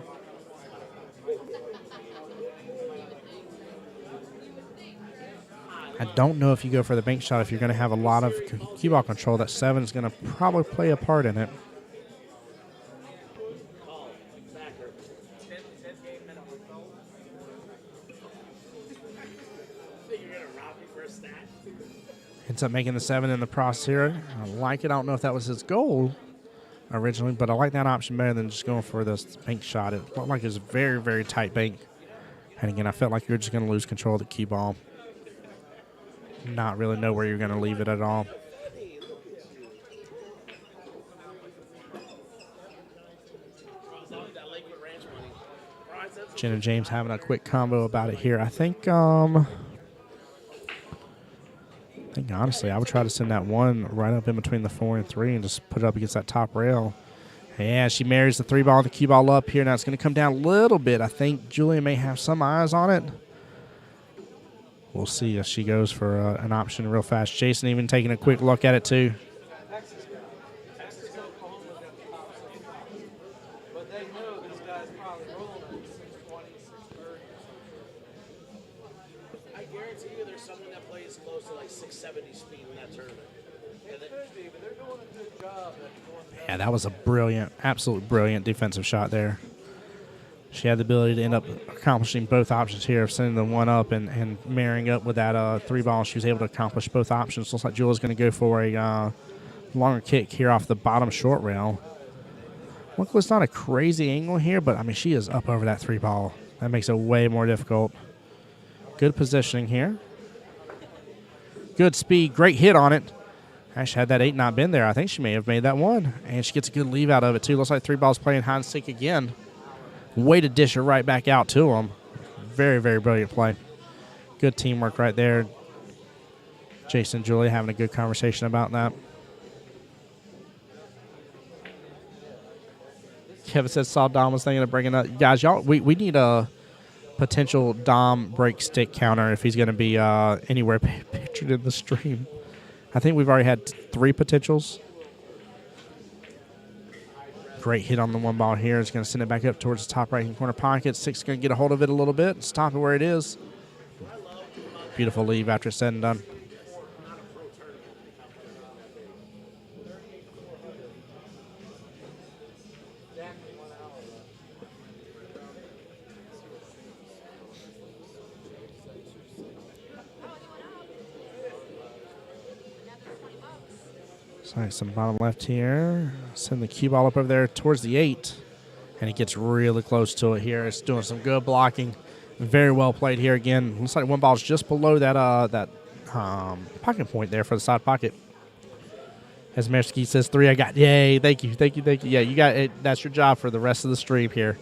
I don't know if you go for the bank shot if you're going to have a lot of cue ball control. That 7 is going to probably play a part in it. Ends up making the 7 in the process here. I like it. I don't know if that was his goal originally, but I like that option better than just going for this bank shot. It looked like it was a very tight bank. And again, I felt like you're just going to lose control of the cue ball. Not really know where you're going to leave it at all. Jen and James having a quick combo about it here. I think honestly, I would try to send that 1 right up in between the 4 and 3 and just put it up against that top rail. Yeah, she marries the 3 ball and the cue ball up here. Now it's going to come down a little bit. I think Julia may have some eyes on it. We'll see if she goes for an option real fast. Jason even taking a quick look at it too. Yeah, that was a brilliant, absolutely brilliant defensive shot there. She had the ability to end up accomplishing both options here of sending the 1 up and marrying up with that 3 ball. She was able to accomplish both options. Looks like Julia's going to go for a longer kick here off the bottom short rail. Look, it's not a crazy angle here, but, I mean, she is up over that 3 ball. That makes it way more difficult. Good positioning here. Good speed. Great hit on it. Actually, had that 8 not been there, I think she may have made that 1. And she gets a good leave out of it, too. Looks like 3 balls playing hide and seek again. Way to dish her right back out to him. Very brilliant play. Good teamwork right there. Jason and Julia having a good conversation about that. Kevin said saw Dom was thinking of bringing up. Guys, y'all, we need a potential Dom break stick counter if he's going to be anywhere pictured in the stream. I think we've already had 3 potentials. Great hit on the 1 ball here. It's going to send it back up towards the top right-hand corner pocket. 6 going to get a hold of it a little bit. Stop it where it is. Beautiful leave after it's said and done. So some bottom left here. Send the cue ball up over there towards the 8. And he gets really close to it here. It's doing some good blocking. Very well played here again. Looks like one ball's just below that pocket point there for the side pocket. As Mersky says, 3 I got. Yay, thank you. Yeah, you got it. That's your job for the rest of the stream here.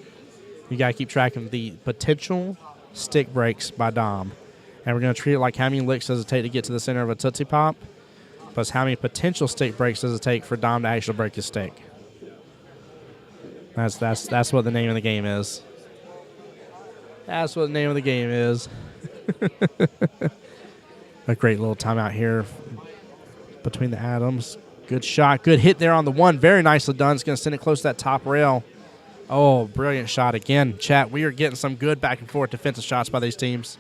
You got to keep track of the potential stick breaks by Dom. And we're going to treat it like how many licks does it take to get to the center of a Tootsie Pop, plus how many potential stick breaks does it take for Dom to actually break his stick. That's what the name of the game is. That's what the name of the game is. A great little timeout here between the Adams. Good shot. Good hit there on the 1. Very nicely done. It's going to send it close to that top rail. Oh, brilliant shot again. Chat, we are getting some good back and forth defensive shots by these teams.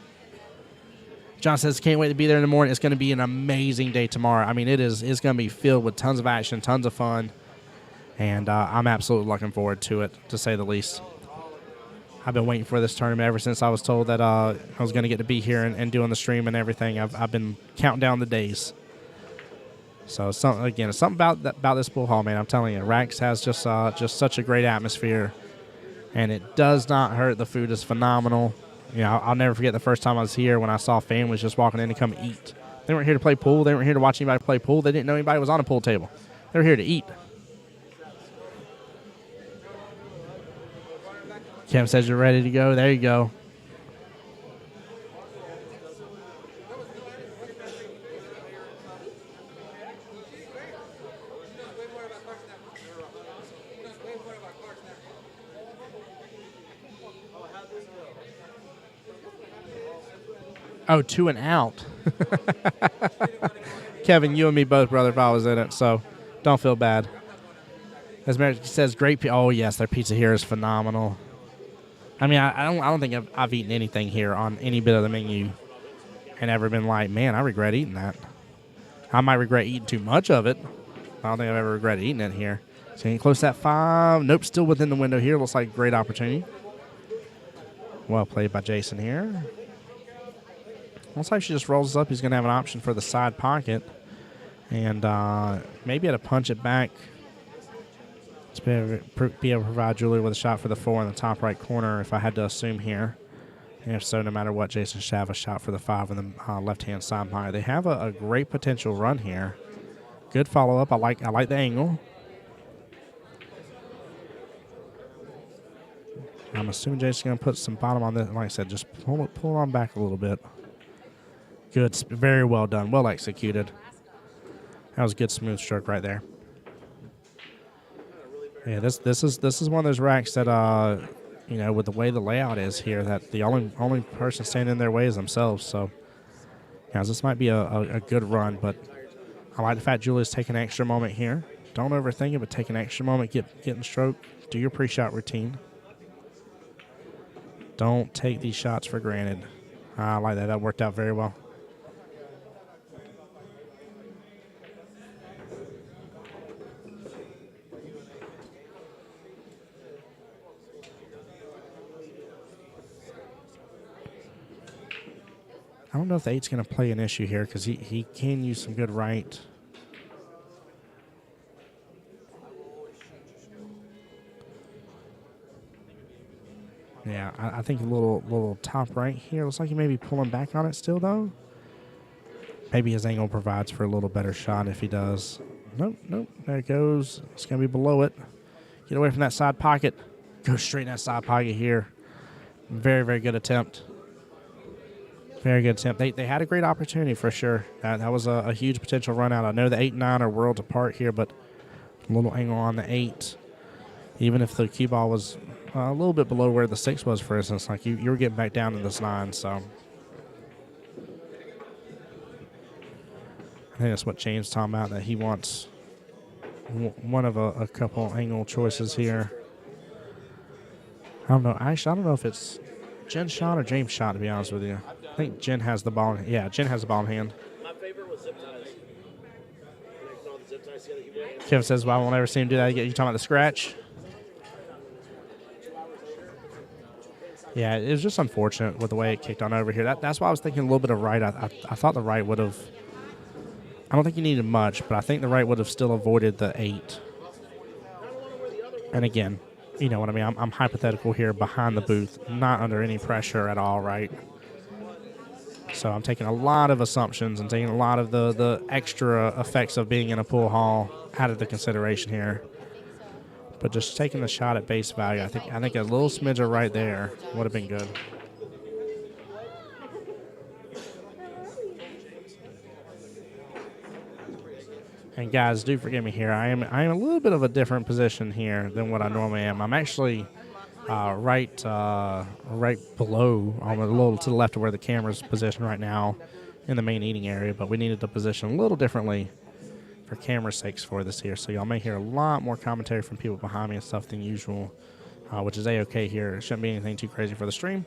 John says, can't wait to be there in the morning. It's going to be an amazing day tomorrow. I mean, it's going to be filled with tons of action, tons of fun. And I'm absolutely looking forward to it, to say the least. I've been waiting for this tournament ever since I was told that I was going to get to be here and doing the stream and everything. I've been counting down the days. So, it's something about this pool hall, man. I'm telling you, Rax has just such a great atmosphere. And it does not hurt. The food is phenomenal. You know, I'll never forget the first time I was here when I saw families just walking in to come eat. They weren't here to play pool. They weren't here to watch anybody play pool. They didn't know anybody was on a pool table. They were here to eat. Kevin says you're ready to go. There you go. Oh, 2 and out. Kevin, you and me both, brother, if I was in it, so don't feel bad. As Mary says, great pizza. Oh, yes, their pizza here is phenomenal. I mean, I don't think I've eaten anything here on any bit of the menu and ever been like, man, I regret eating that. I might regret eating too much of it. I don't think I've ever regretted eating it here. So, getting close to that 5. Nope, still within the window here. Looks like a great opportunity. Well played by Jason here. Looks like she just rolls up. He's going to have an option for the side pocket. And maybe to punch it back to be able to provide Julie with a shot for the 4 in the top right corner, if I had to assume here. And if so, no matter what, Jason should have a shot for the 5 in the left-hand side pocket. They have a great potential run here. Good follow-up. I like the angle. I'm assuming Jason's going to put some bottom on this. Like I said, just pull on back a little bit. Good. Very well done. Well executed. That was a good smooth stroke right there. Yeah, this is one of those racks that you know, with the way the layout is here, that the only person standing in their way is themselves. So, guys, this might be a good run, but I like the fact Julia's taking an extra moment here. Don't overthink it, but take an extra moment, get in stroke, do your pre-shot routine. Don't take these shots for granted. I like that. That worked out very well. I don't know if the 8's going to play an issue here because he can use some good right. Yeah, I think a little top right here. Looks like he may be pulling back on it still, though. Maybe his angle provides for a little better shot if he does. Nope. There it goes. It's going to be below it. Get away from that side pocket. Go straight in that side pocket here. Very, very good attempt. Very good attempt. They had a great opportunity for sure. That was a huge potential run out. I know the 8 and 9 are worlds apart here, but a little angle on the 8. Even if the cue ball was a little bit below where the 6 was, for instance, like you were getting back down to this 9. So I think that's what James talking about, that he wants one of a couple angle choices here. I don't know. Actually, I don't know if it's Jen's shot or James' shot, to be honest with you. I think Jen has the ball. Yeah, Jen has the ball in hand. My favorite was zip ties. All the zip ties together, Kevin says, well, I won't ever see him do that again. You talking about the scratch? Yeah, it was just unfortunate with the way it kicked on over here. That's why I was thinking a little bit of right. I thought the right would have. I don't think he needed much, but I think the right would have still avoided the 8. And again, you know what I mean? I'm hypothetical here behind the booth, not under any pressure at all, right? So I'm taking a lot of assumptions and taking a lot of the extra effects of being in a pool hall out of the consideration here. But just taking the shot at base value, I think a little smidger right there would have been good. And guys, do forgive me here. I am a little bit of a different position here than what I normally am. I'm actually right below, a little to the left of where the camera's positioned right now in the main eating area, but we needed to position a little differently for camera sakes for this here. So y'all may hear a lot more commentary from people behind me and stuff than usual, which is A-okay here. It shouldn't be anything too crazy for the stream.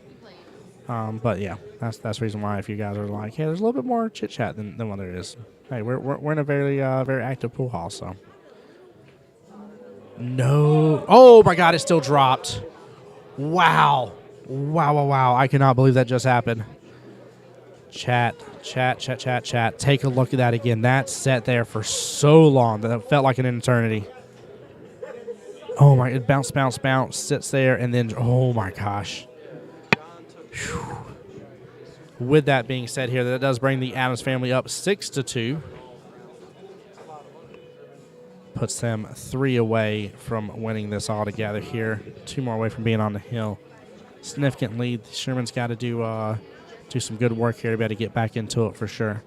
But yeah, that's the reason why if you guys are like, hey, there's a little bit more chit-chat than what there is. Hey, we're in a very active pool hall, so. No. Oh, my God, it still dropped. Wow. Wow. I cannot believe that just happened. Chat. Take a look at that again. That sat there for so long that it felt like an eternity. Oh, my. It bounce, sits there, and then, oh, my gosh. Whew. With that being said here, that does bring the Adams family up 6-2. Puts them 3 away from winning this all together here. 2 more away from being on the hill. Significant lead. Sherman's got to do some good work here to be able to get back into it for sure.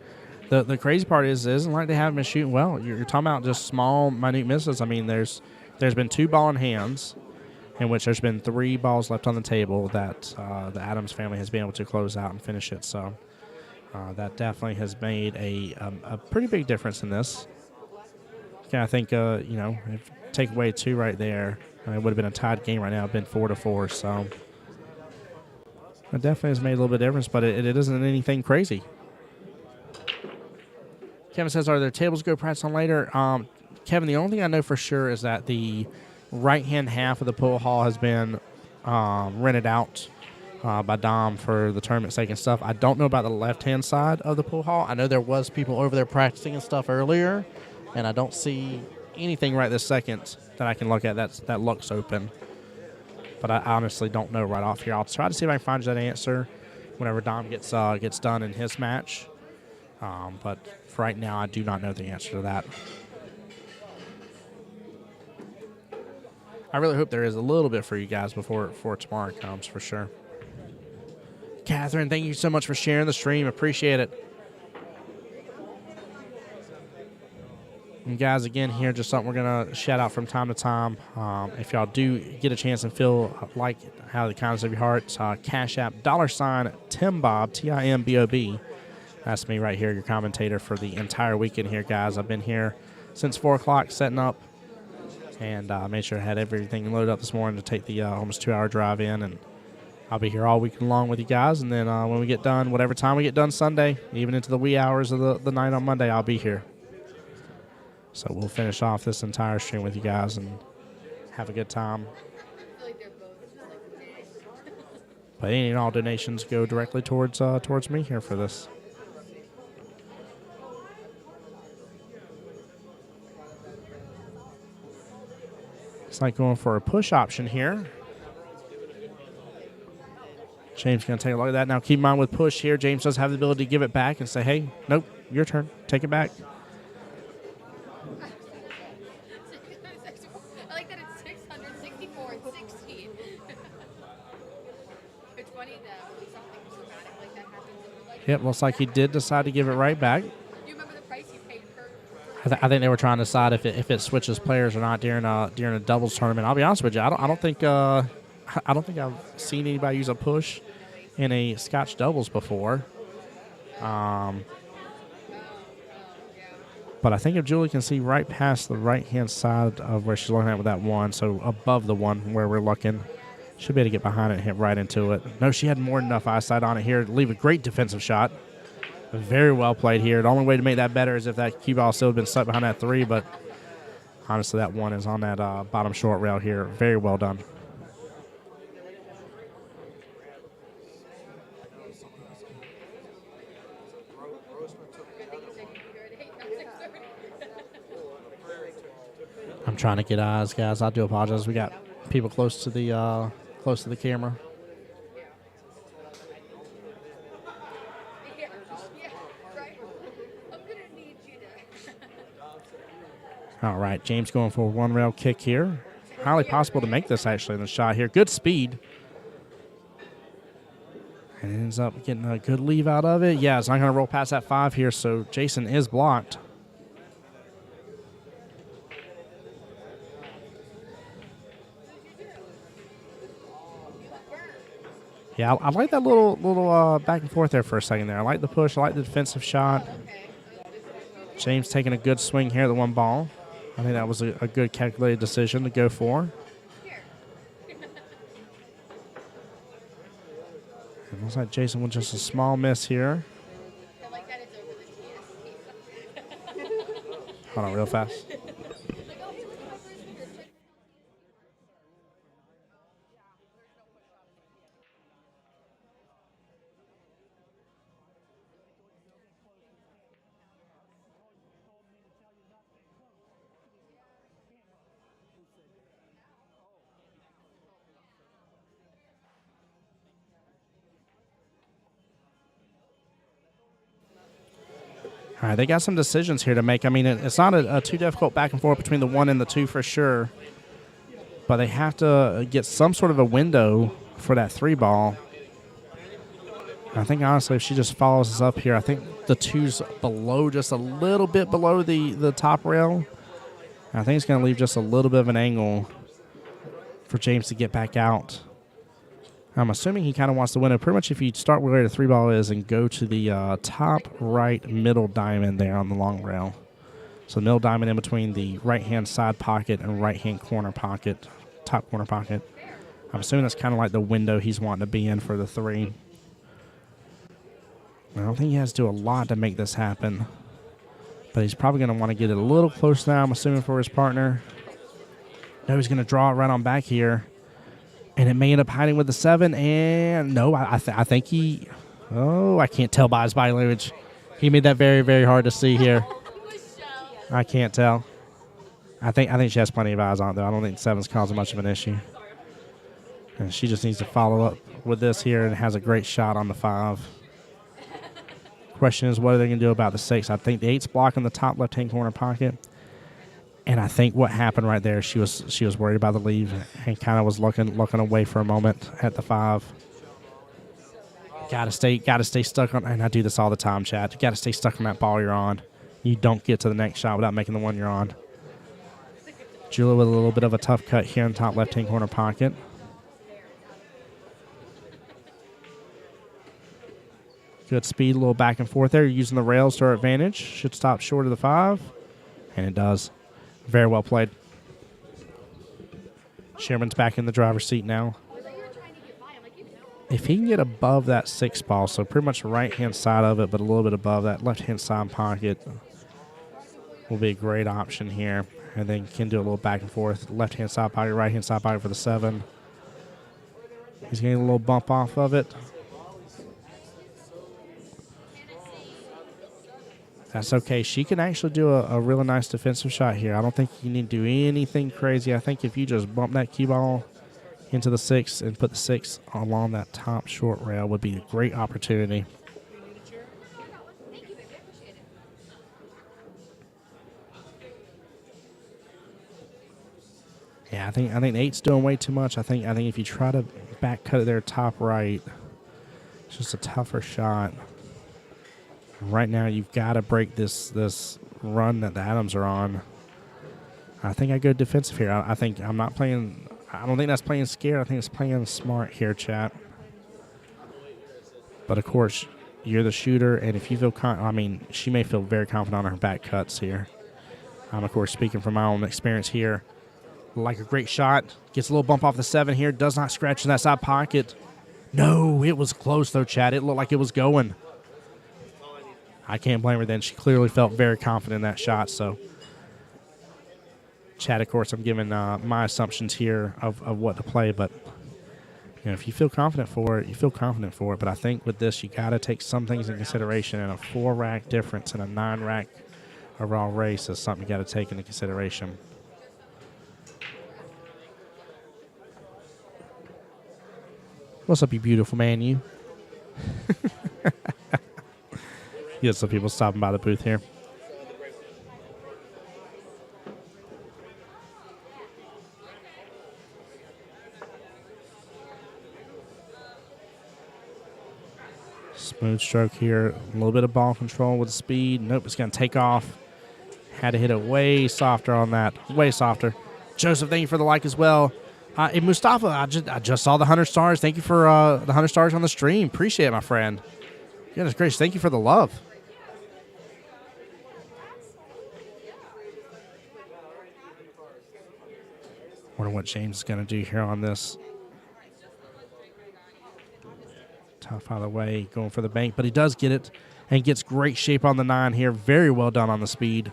The crazy part is it isn't like they haven't been shooting well. You're talking about just small, minute misses. I mean, there's been 2 ball in hands, in which there's been 3 balls left on the table that the Adams family has been able to close out and finish it. So that definitely has made a pretty big difference in this. Okay, I think, if take away 2 right there, it would have been a tied game right now. It would have been 4-4. So it definitely has made a little bit of difference, but it isn't anything crazy. Kevin says, are there tables to go practice on later? Kevin, the only thing I know for sure is that the right-hand half of the pool hall has been rented out by Dom for the tournament sake and stuff. I don't know about the left-hand side of the pool hall. I know there was people over there practicing and stuff earlier, and I don't see anything right this second that I can look at that looks open. But I honestly don't know right off here. I'll try to see if I can find you that answer whenever Dom gets done in his match. But for right now, I do not know the answer to that. I really hope there is a little bit for you guys before tomorrow comes, for sure. Catherine, thank you so much for sharing the stream. Appreciate it. And guys, again, here, just something we're going to shout out from time to time. If y'all do get a chance and feel like how the kindness of your heart, Cash App, $Timbob, Timbob. That's me right here, your commentator for the entire weekend here, guys. I've been here since 4 o'clock setting up. And made sure I had everything loaded up this morning to take the almost 2-hour drive in. And I'll be here all weekend long with you guys. And then when we get done, whatever time we get done Sunday, even into the wee hours of the night on Monday, I'll be here. So we'll finish off this entire stream with you guys and have a good time. But any and all donations go directly towards me here for this. It's like going for a push option here. James going to take a look at that. Now keep in mind with push here, James does have the ability to give it back and say, hey, nope, your turn. Take it back. I like that it's 664 and 16. It's funny that when something dramatic like that happens. Yep, looks like he did decide to give it right back. Do you remember the price you paid per? I think they were trying to decide if it switches players or not during a doubles tournament. I'll be honest with you, I don't think I've seen anybody use a push in a Scotch doubles before. But I think if Julie can see right past the right-hand side of where she's looking at with that 1, so above the 1 where we're looking, should be able to get behind it and hit right into it. No, she had more than enough eyesight on it here to leave a great defensive shot. Very well played here. The only way to make that better is if that cue ball still had been stuck behind that 3, but honestly, that 1 is on that bottom short rail here. Very well done. I'm trying to get eyes, guys. I do apologize. We got people close to the camera. Yeah, right. I'm gonna need you to. All right, James going for a one rail kick here. Highly possible to make this actually in the shot here. Good speed. And ends up getting a good leave out of it. Yeah, it's not going to roll past that 5 here, so Jason is blocked. Yeah, I like that little back and forth there for a second there. I like the push. I like the defensive shot. James taking a good swing here at the one ball. I think that was a good calculated decision to go for. It looks like Jason with just a small miss here. I like that it's over the TS. Hold on real fast. All right, they got some decisions here to make. I mean, it's not a too difficult back and forth between the 1 and the 2 for sure. But they have to get some sort of a window for that 3 ball. I think, honestly, if she just follows us up here, I think the 2's below, just a little bit below the top rail. I think it's going to leave just a little bit of an angle for James to get back out. I'm assuming he kind of wants to win it. Pretty much if you start where the 3 ball is and go to the top right middle diamond there on the long rail. So the middle diamond in between the right-hand side pocket and right-hand corner pocket, top corner pocket. I'm assuming that's kind of like the window he's wanting to be in for the 3. I don't think he has to do a lot to make this happen. But he's probably going to want to get it a little closer now, I'm assuming, for his partner. No, he's going to draw it right on back here. And it may end up hiding with the 7. And no, I think he... Oh, I can't tell by his body language. He made that very, very hard to see here. I can't tell. I think she has plenty of eyes on it, though. I don't think 7's causing much of an issue. And she just needs to follow up with this here and has a great shot on the 5. Question is, what are they going to do about the 6? I think the 8's blocking the top left-hand corner pocket. And I think what happened right there, she was worried about the leave and kind of was looking away for a moment at the 5. Gotta stay stuck on, and I do this all the time, Chad. You gotta stay stuck on that ball you're on. You don't get to the next shot without making the one you're on. Julia with a little bit of a tough cut here in top left-hand corner pocket. Good speed, a little back and forth there. You're using the rails to our advantage. Should stop short of the 5, and it does. Very well played. Sherman's back in the driver's seat now. If he can get above that 6 ball, so pretty much right-hand side of it, but a little bit above that left-hand side pocket, will be a great option here. And then can do a little back and forth. Left-hand side pocket, right-hand side pocket for the 7. He's getting a little bump off of it. That's okay. She can actually do a really nice defensive shot here. I don't think you need to do anything crazy. I think if you just bump that cue ball into the 6 and put the 6 along that top short rail would be a great opportunity. Yeah, I think 8's doing way too much. I think if you try to back cut it there top right, it's just a tougher shot. Right now, you've got to break this run that the Adams are on. I think I go defensive here. I think I'm not playing. I don't think that's playing scared. I think it's playing smart here, chat. But of course, you're the shooter, and if you feel, she may feel very confident on her back cuts here. I'm of course speaking from my own experience here. Like a great shot, gets a little bump off the 7 here. Does not scratch in that side pocket. No, it was close though, Chad. It looked like it was going. I can't blame her then. She clearly felt very confident in that shot. So, Chad, of course, I'm giving my assumptions here of what to play. But, if you feel confident for it, you feel confident for it. But I think with this, you got to take some things in consideration. And a 4-rack difference and a 9-rack overall race is something you got to take into consideration. What's up, you beautiful man, you? You got some people stopping by the booth here. Smooth stroke here. A little bit of ball control with the speed. Nope, it's going to take off. Had to hit it way softer on that. Way softer. Joseph, thank you for the like as well. Hey, Mustafa, I just saw the 100 stars. Thank you for the 100 stars on the stream. Appreciate it, my friend. Goodness gracious, thank you for the love. Wonder what James is going to do here on this. Tough out of the way, going for the bank, but he does get it and gets great shape on the 9 here. Very well done on the speed.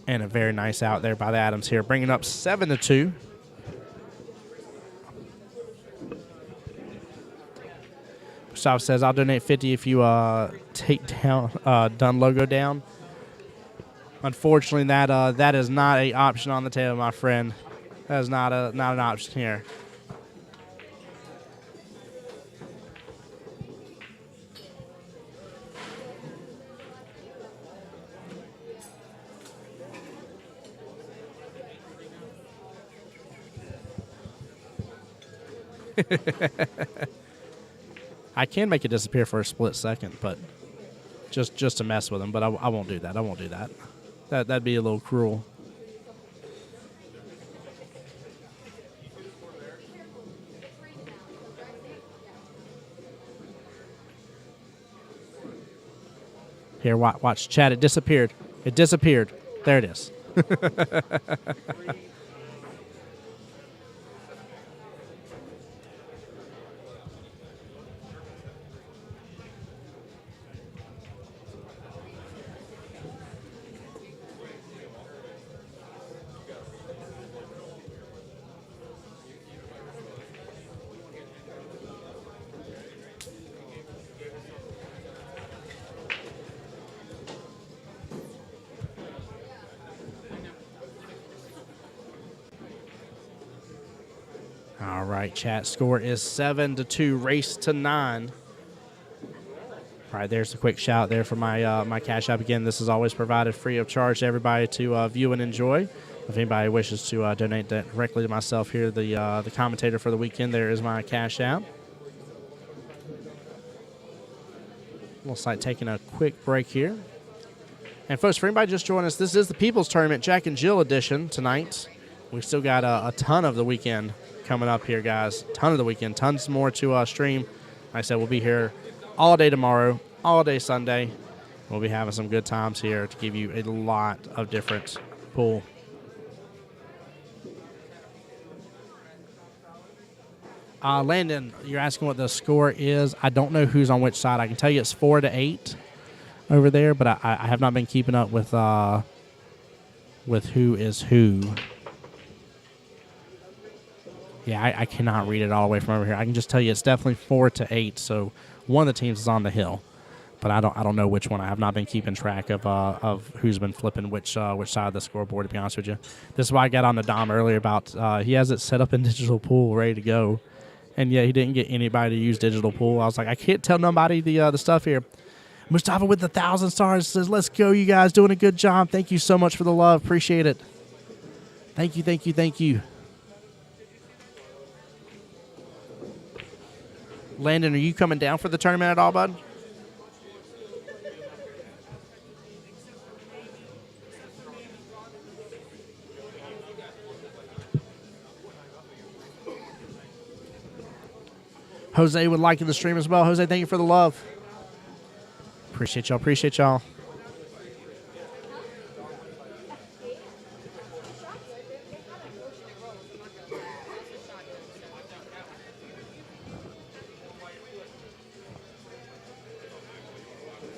And a very nice out there by the Adams here, bringing up 7-2. Gustav says, I'll donate 50 if you take down Dunn logo down. Unfortunately, that is not an option on the table, my friend. That is not an option here. I can make it disappear for a split second, but just to mess with him. But I won't do that. I won't do that. That'd be a little cruel. Here, watch, chat. It disappeared. It disappeared. There it is. All right, chat. Score is 7-2. Race to 9. All right, there's a quick shout there for my Cash App. Again, this is always provided free of charge to everybody to view and enjoy. If anybody wishes to donate directly to myself here, the commentator for the weekend, there is my Cash App. Looks like taking a quick break here. And folks, for anybody just joining us, this is the People's Tournament Jack and Jill edition tonight. We've still got a ton of the weekend coming up here, guys. Ton of the weekend. Tons more to stream. Like I said, we'll be here all day tomorrow, all day Sunday. We'll be having some good times here to give you a lot of different pool. Landon, you're asking what the score is. I don't know who's on which side. I can tell you it's 4-8 over there, but I have not been keeping up with who is who. Yeah, I cannot read it all the way from over here. I can just tell you it's definitely 4-8. So one of the teams is on the hill, but I don't know which one. I have not been keeping track of who's been flipping which side of the scoreboard. To be honest with you, this is why I got on the Dom earlier about he has it set up in digital pool ready to go, and yet he didn't get anybody to use digital pool. I was like, I can't tell nobody the stuff here. Mustafa with the 1,000 stars says, "Let's go, you guys, doing a good job. Thank you so much for the love. Appreciate it. Thank you, thank you, thank you." Landon, are you coming down for the tournament at all, bud? Jose would like the stream as well. Jose, thank you for the love. Appreciate y'all. Appreciate y'all.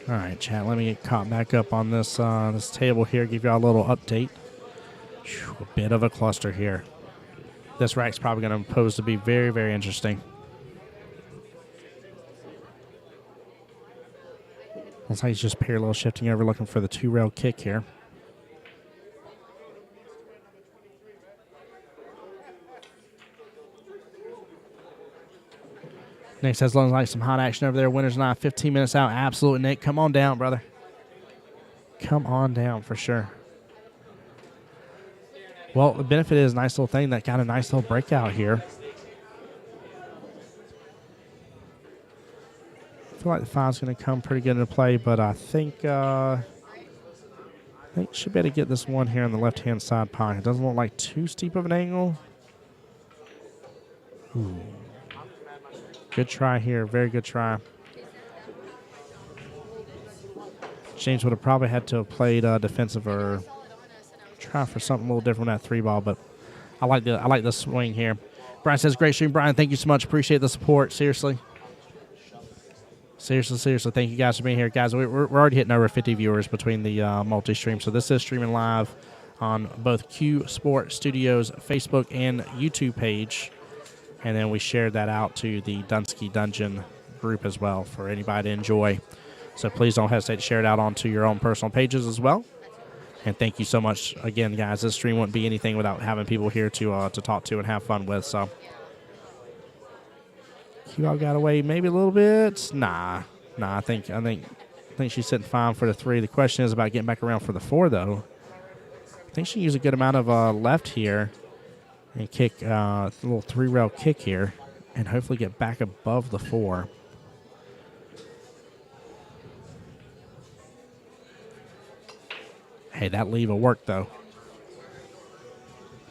All right, chat. Let me get caught back up on this this table here. Give y'all a little update. A bit of a cluster here. This rack's probably going to pose to be very, very interesting. Looks like he's just parallel shifting over, looking for the 2-rail kick here. Nick says, looks like some hot action over there. Winner's not 15 minutes out. Absolutely, Nick. Come on down, brother. Come on down for sure. Well, the benefit is a nice little thing that got a nice little breakout here. I feel like the 5's going to come pretty good into play, but I think should be able to get this one here on the left-hand side pocket. Doesn't look like too steep of an angle. Ooh. Good try here. Very good try. James would have probably had to have played defensive or try for something a little different with that 3-ball, but I like the swing here. Brian says, great stream. Brian, thank you so much. Appreciate the support. Seriously. Seriously, thank you guys for being here. Guys, we're already hitting over 50 viewers between the multi-stream, so this is streaming live on both Q Sport Studios Facebook and YouTube page, and then we shared that out to the Dunsky Dungeon group as well for anybody to enjoy. So please don't hesitate to share it out onto your own personal pages as well. And thank you so much again, guys. This stream wouldn't be anything without having people here to talk to and have fun with. So you all got away maybe a little bit. Nah. I think she's sitting fine for the 3. The question is about getting back around for the 4, though. I think she can use a good amount of left here and kick a little 3-rail kick here, and hopefully get back above the 4. Hey, that leave will work, though.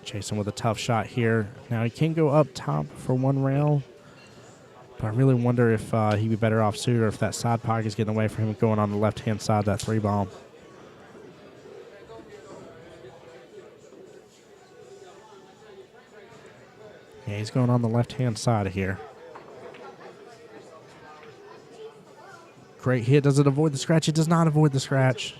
Jason with a tough shot here. Now he can go up top for 1 rail, but I really wonder if he'd be better off suited or if that side pocket is getting away from him going on the left-hand side of that 3-ball. Yeah, he's going on the left-hand side of here. Great hit. Does it avoid the scratch? It does not avoid the scratch.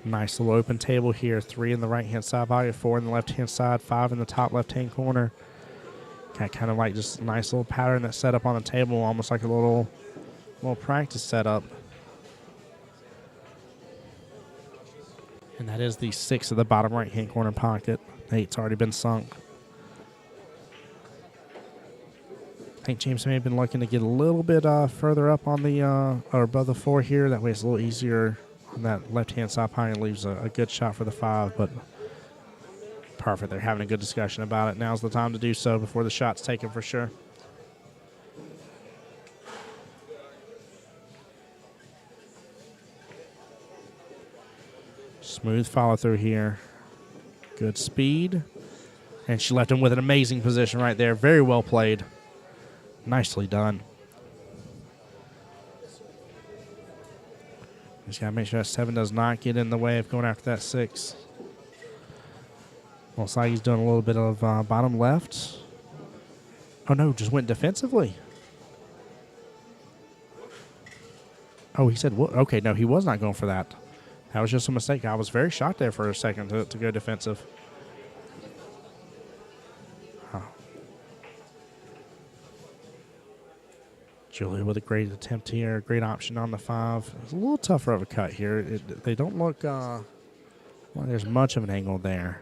Nice little open table here. 3 in the right-hand side pocket, 4 in the left-hand side, 5 in the top left-hand corner. Got kind of like just a nice little pattern that's set up on the table, almost like a little practice setup. And that is the 6 of the bottom right-hand corner pocket. 8's already been sunk. I think James may have been looking to get a little bit further up on the or above the 4 here. That way it's a little easier on that left-hand side pocket. Leaves a good shot for the 5, but perfect. They're having a good discussion about it. Now's the time to do so before the shot's taken for sure. Smooth follow through here. Good speed. And she left him with an amazing position right there. Very well played. Nicely done. Just got to make sure that 7 does not get in the way of going after that 6. Looks like he's doing a little bit of bottom left. Oh, no, just went defensively. Oh, he said, what? Okay, no, he was not going for that. That was just a mistake. I was very shocked there for a second to go defensive. Oh. Julia with a great attempt here. Great option on the 5. It's a little tougher of a cut here. They don't look well, there's much of an angle there.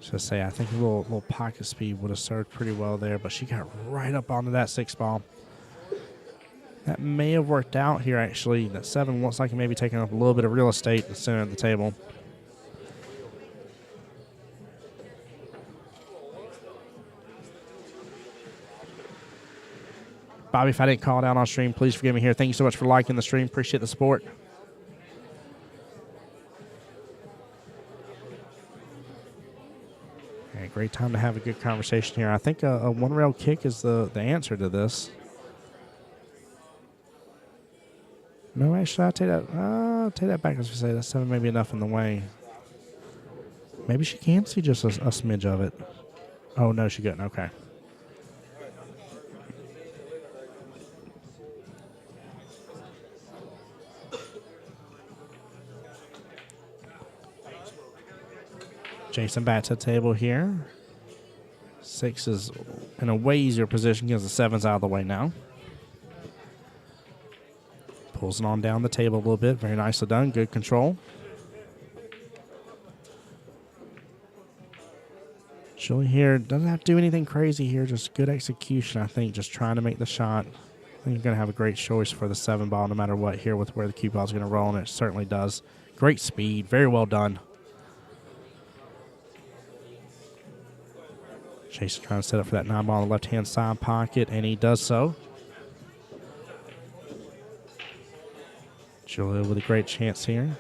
Just say, I think a little pocket speed would have served pretty well there, but she got right up onto that 6-ball. That may have worked out here, actually. That 7 looks like it may be taking up a little bit of real estate in the center of the table. Bobby, if I didn't call it out on stream, please forgive me here. Thank you so much for liking the stream. Appreciate the support. Okay, great time to have a good conversation here. I think a 1-rail kick is the answer to this. No, actually, I'll take that back. As we say, that 7 may be enough in the way. Maybe she can see just a smidge of it. Oh, no, she couldn't. Okay. Jason back to the table here. 6 is in a way easier position because the 7's out of the way now. Pulls it on down the table a little bit. Very nicely done. Good control. Julie here doesn't have to do anything crazy here. Just good execution, I think. Just trying to make the shot. I think you're going to have a great choice for the 7 ball no matter what here with where the cue ball is going to roll, and it certainly does. Great speed. Very well done. Chase is trying to set up for that 9 ball on the left-hand side pocket, and he does so. Julia with a great chance here.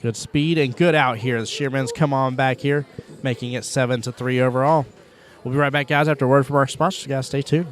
Good speed and good out here. The Shearmans come on back here, making it 7-3 overall. We'll be right back, guys, after a word from our sponsors. Guys, stay tuned.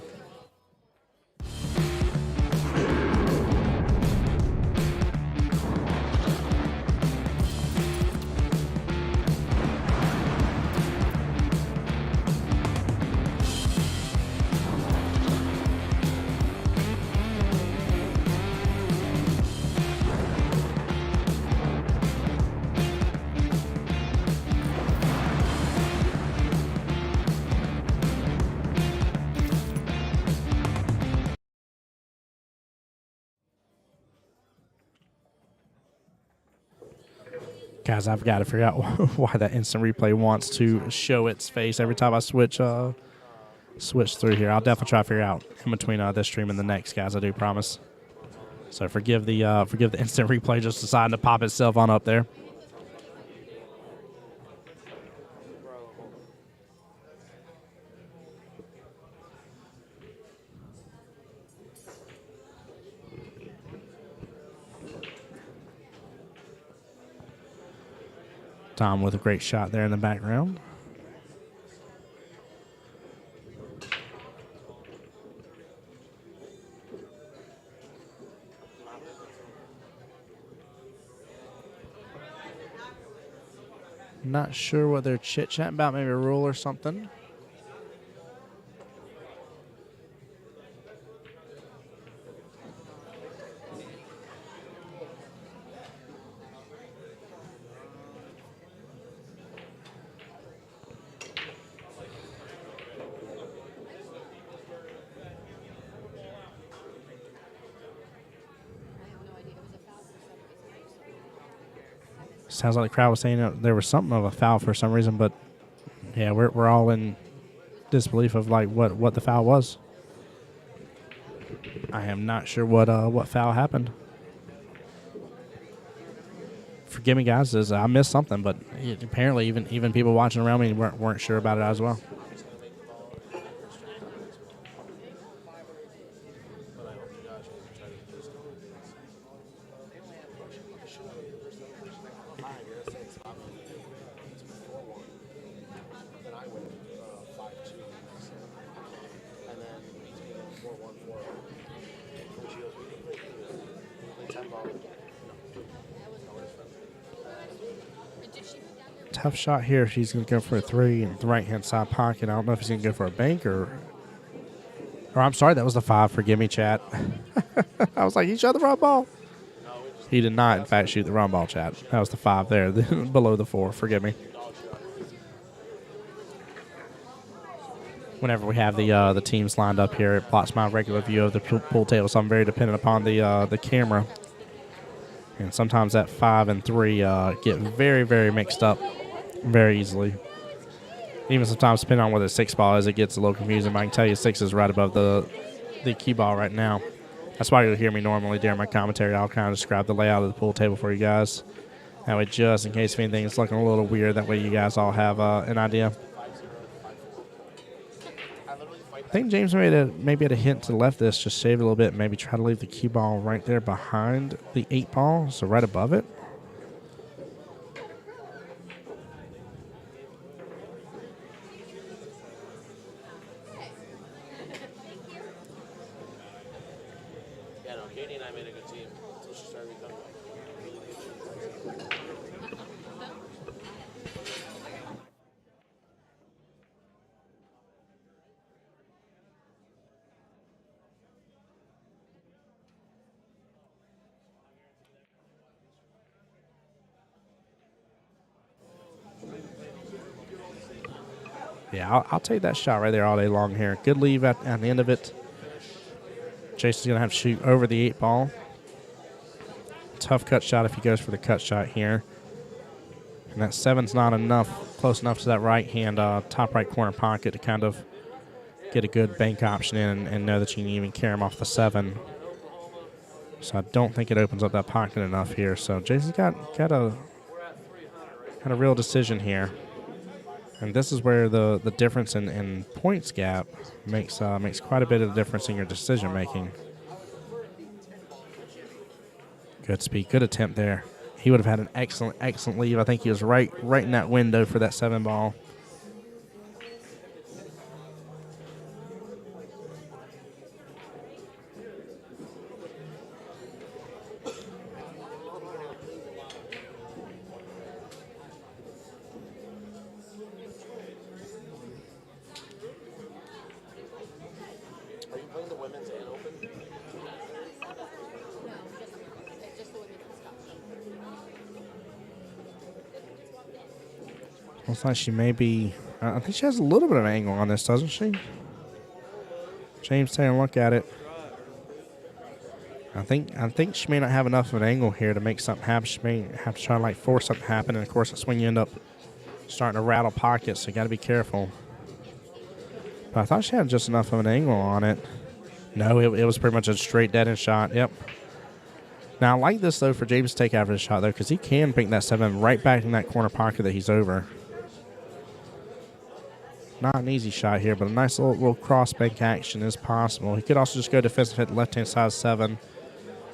Guys, I've got to figure out why that instant replay wants to show its face every time I switch through here. I'll definitely try to figure out in between this stream and the next, guys. I do promise. So forgive the instant replay just deciding to pop itself on up there. Tom with a great shot there in the background. Not sure what they're chit-chatting about, maybe a rule or something. Sounds like the crowd was saying that there was something of a foul for some reason, but yeah, we're all in disbelief of like what the foul was. I am not sure what foul happened. Forgive me, guys, as I missed something, but apparently even people watching around me weren't sure about it as well. Tough shot here. She's going to go for a 3 in the right-hand side pocket. I don't know if he's going to go for a bank or I'm sorry, that was the 5. Forgive me, chat. I was like, he shot the wrong ball. He did not, in fact, shoot the wrong ball, chat. That was the 5 there, below the 4. Forgive me. Whenever we have the teams lined up here, it blocks my regular view of the pool table, so I'm very dependent upon the camera. And sometimes that 5 and 3 get very, very mixed up very easily. Even sometimes, depending on where the 6 ball is, it gets a little confusing. But I can tell you 6 is right above the key ball right now. That's why you'll hear me normally during my commentary. I'll kind of describe the layout of the pool table for you guys. That way, just in case if anything is looking a little weird, that way you guys all have an idea. I think James maybe had a hint to the left of this, just save it a little bit, maybe try to leave the cue ball right there behind the 8 ball, so right above it. Yeah, I'll take that shot right there all day long here. Good leave at the end of it. Jason's going to have to shoot over the 8 ball. Tough cut shot if he goes for the cut shot here. And that 7's not enough, close enough to that right-hand top right corner pocket to kind of get a good bank option in and know that you can even carry him off the 7. So I don't think it opens up that pocket enough here. So Jason's got a real decision here. And this is where the difference in points gap makes quite a bit of a difference in your decision making. Good speed, good attempt there. He would have had an excellent leave. I think he was right in that window for that 7 ball. Are you playing the women's and open? No, just the women's Scotch. Looks like she may be. I think she has a little bit of angle on this, doesn't she? James, take a look at it. I think she may not have enough of an angle here to make something happen. She may have to try to force something to happen, and of course that's when you end up starting to rattle pockets. So you got to be careful. But I thought she had just enough of an angle on it. No, it was pretty much a straight dead end shot. Yep. Now I like this though for James to take after the shot though, because he can bring that 7 right back in that corner pocket that he's over. Not an easy shot here, but a nice little cross bank action is possible. He could also just go defensive hit the left-hand side of 7.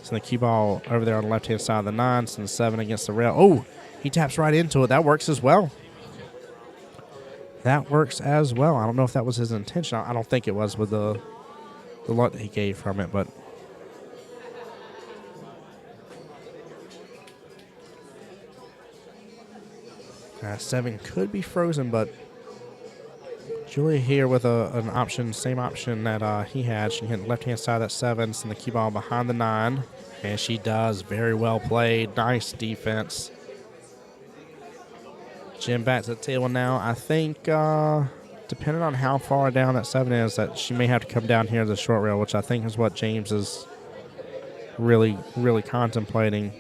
Send the cue ball over there on the left-hand side of the 9. Send the 7 against the rail. Oh, he taps right into it. That works as well. That works as well. I don't know if that was his intention. I don't think it was with the luck that he gave from it, but that 7 could be frozen, but Julia here with an option, same option that he had. She can hit the left-hand side of that 7, send the cue ball behind the 9, and she does. Very well played. Nice defense. Jim back to the table now. I think, depending on how far down that 7 is, that she may have to come down here to the short rail, which I think is what James is really contemplating.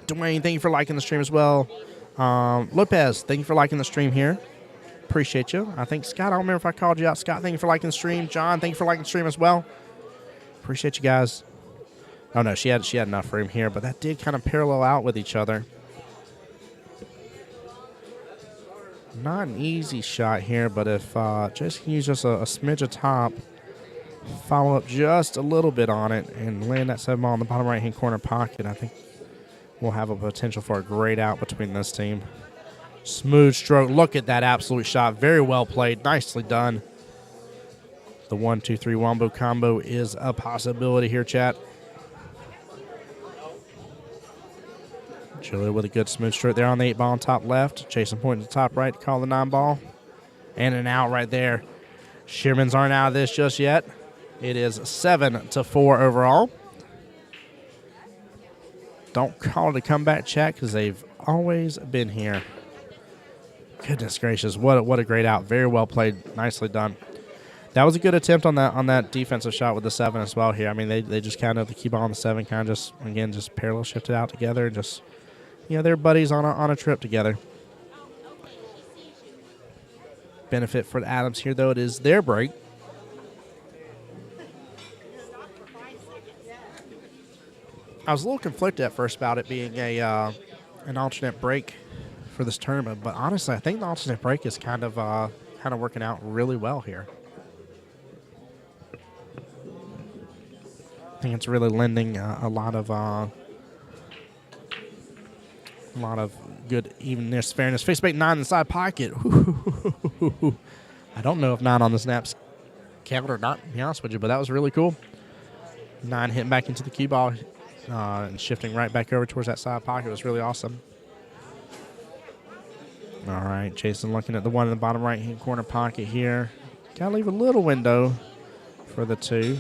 Dwayne, thank you for liking the stream as well. Lopez, thank you for liking the stream here. Appreciate you. I think Scott, I don't remember if I called you out. Scott, thank you for liking the stream. John, thank you for liking the stream as well. Appreciate you guys. Oh no, she had enough room here, but that did kind of parallel out with each other. Not an easy shot here, but if just can use just a smidge of top, follow up just a little bit on it, and land that 7 ball in the bottom right-hand corner pocket, I think we'll have a potential for a great out between this team. Smooth stroke. Look at that absolute shot. Very well played. Nicely done. The 1-2-3 wombo combo is a possibility here, chat. Julia with a good smooth stroke there on the 8 ball on top left. Jason pointing to the top right to call the 9 ball. And an out right there. Shearmans aren't out of this just yet. It is 7-4 overall. Don't call it a comeback, chat, because they've always been here. Goodness gracious, what a great out. Very well played. Nicely done. That was a good attempt on that defensive shot with the 7 as well here. I mean, they just kind of, the key ball on the 7 kind of just, again, just parallel shifted out together and just, they're buddies on a trip together. Benefit for the Adams here, though, it is their break. I was a little conflicted at first about it being an alternate break for this tournament, but honestly, I think the alternate break is kind of working out really well here. I think it's really lending a lot of good evenness, fairness. Face bait 9 inside pocket. I don't know if 9 on the snaps count or not, to be honest with you, but that was really cool. 9 hitting back into the cue ball. And shifting right back over towards that side pocket was really awesome. All right, Jason looking at the 1 in the bottom right-hand corner pocket here. Got to leave a little window for the 2.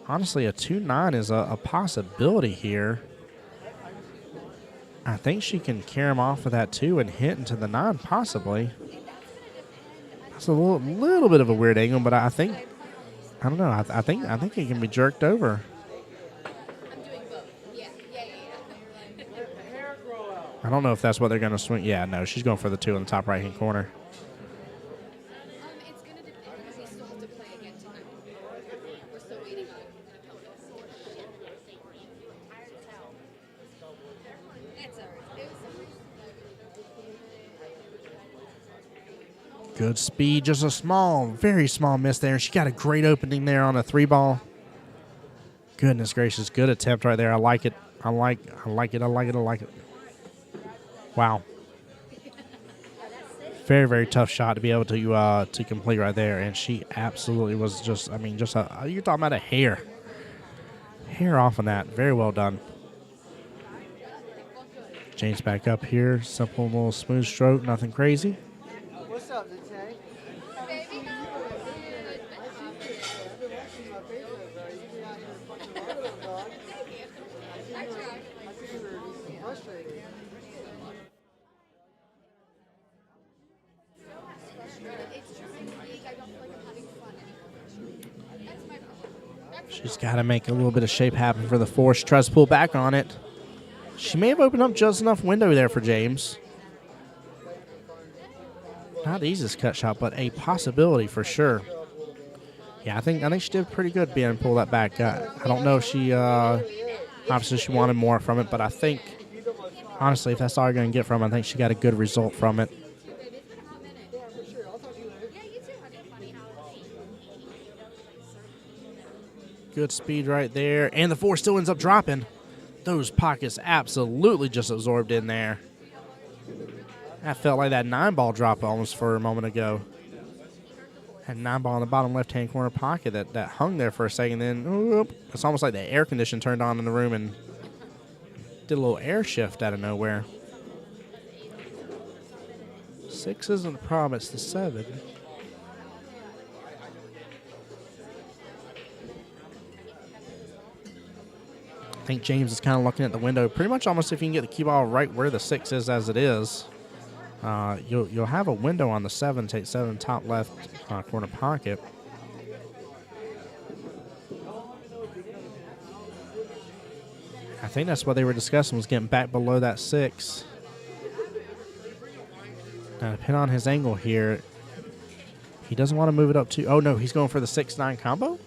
honestly, a 2-9 is a possibility here. I think she can carry him off with that 2 and hit into the 9, possibly. That's a little bit of a weird angle, but I think, I don't know, I think it can be jerked over. I'm doing both. Yeah. I don't know if that's what they're going to swing. Yeah, no, she's going for the 2 in the top right-hand corner. It's going to depend because we still have to play again tonight. We're still waiting on an opponent. It's all right. It was Good speed, just a small, very small miss there. She got a great opening there on a 3-ball. Goodness gracious, good attempt right there. I like it. I like it. Wow. Very, very tough shot to be able to complete right there, and she absolutely was just. I mean, just you're talking about a hair off on that. Very well done. James back up here. Simple little smooth stroke, nothing crazy. What's up, Tay? baby. Thank you. I tried. Frustrated. It's just in the league. I don't feel like I'm having fun anymore. That's my problem. She's got to make a little bit of shape happen for the 4. She tries to pull back on it. She may have opened up just enough window there for James. Not the easiest cut shot, but a possibility for sure. Yeah, I think she did pretty good being able to pull that back. I don't know if she obviously she wanted more from it, but I think honestly, if that's all you're going to get from it, I think she got a good result from it. Good speed right there, and the 4 still ends up dropping. Those pockets absolutely just absorbed in there. That felt like that 9-ball drop almost for a moment ago. Had 9-ball in the bottom left-hand corner pocket that hung there for a second. Then it's almost like the air condition turned on in the room and did a little air shift out of nowhere. 6 isn't the problem, it's the 7. I think James is kind of looking at the window. Pretty much almost if you can get the cue ball right where the 6 is as it is, you'll have a window on the 7, take 7 top left corner pocket. I think that's what they were discussing, was getting back below that 6. Now, depending on his angle here, he doesn't want to move it up too. Oh, no, he's going for the 6-9 combo?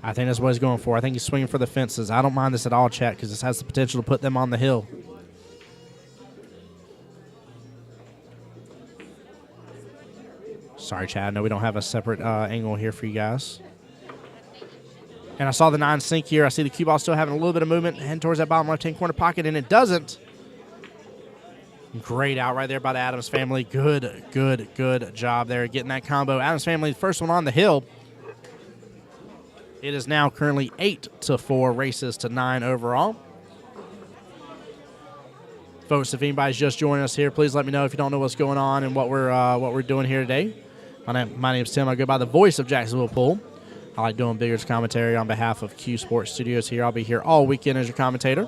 I think that's what he's going for. I think he's swinging for the fences. I don't mind this at all, chat, because this has the potential to put them on the hill. Sorry, Chad. I know we don't have a separate angle here for you guys. And I saw the 9 sink here. I see the cue ball still having a little bit of movement, heading towards that bottom left-hand corner pocket, and it doesn't. Great out right there by the Adams family. Good job there getting that combo. Adams family, first one on the hill. It is now currently 8-4, races to 9 overall. Folks, if anybody's just joining us here, please let me know if you don't know what's going on and what we're doing here today. My name's Tim. I go by the voice of Jacksonville Pool. I like doing Billiards commentary on behalf of Q Sports Studios here. I'll be here all weekend as your commentator.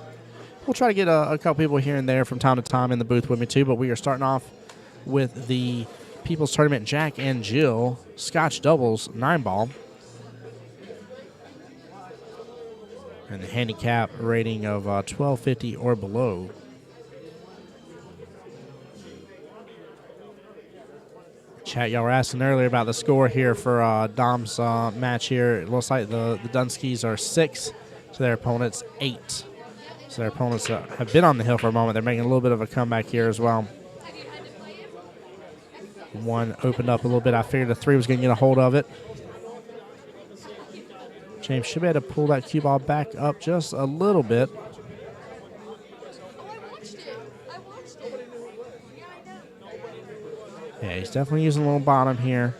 We'll try to get a couple people here and there from time to time in the booth with me too, but we are starting off with the People's Tournament Jack and Jill Scotch Doubles 9-ball. And the handicap rating of 1250 or below. Chat, y'all were asking earlier about the score here for Dom's match here. It looks like the Dunskys are 6 to their opponents 8. So their opponents have been on the hill for a moment. They're making a little bit of a comeback here as well. One opened up a little bit. I figured the 3 was going to get a hold of it. James should be able to pull that cue ball back up just a little bit. Yeah, he's definitely using a little bottom here.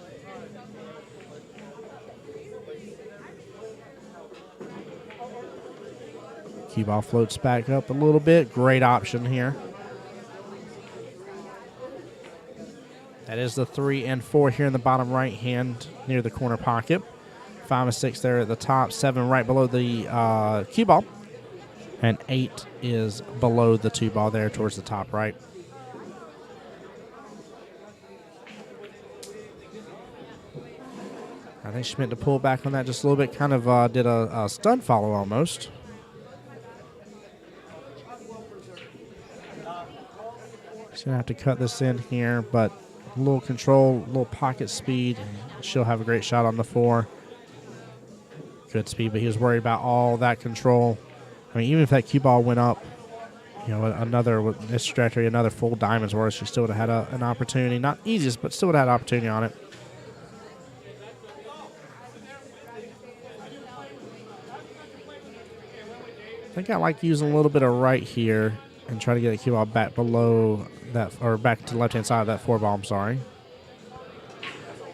Cue ball floats back up a little bit. Great option here. That is the 3 and 4 here in the bottom right hand near the corner pocket. 5 and 6 there at the top, 7 right below the cue ball, and 8 is below the 2 ball there towards the top right. I think she meant to pull back on that just a little bit, kind of did a stun follow almost. She's going to have to cut this in here, but a little control, a little pocket speed. She'll have a great shot on the 4. Good speed, but he was worried about all that control. I mean, even if that cue ball went up, you know, another, with this trajectory, another full diamond's worth, she still would have had an opportunity. Not easiest, but still would have had an opportunity on it. I think I like using a little bit of right here and try to get a cue ball back below that, or back to the left-hand side of that 4 ball, I'm sorry.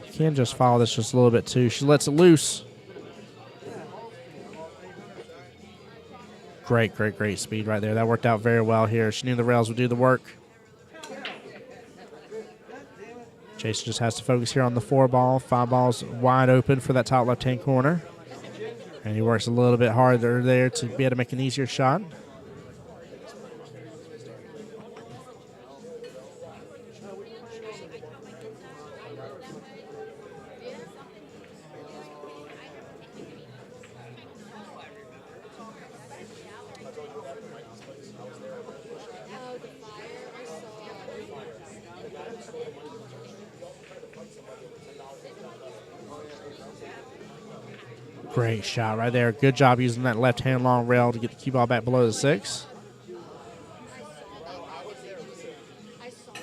You can just follow this just a little bit too. She lets it loose. Great, great, great speed right there. That worked out very well here. She knew the rails would do the work. Jason just has to focus here on the 4 ball. 5 balls wide open for that top left-hand corner. And he works a little bit harder there to be able to make an easier shot. Great shot right there. Good job using that left-hand long rail to get the cue ball back below the 6. I saw that.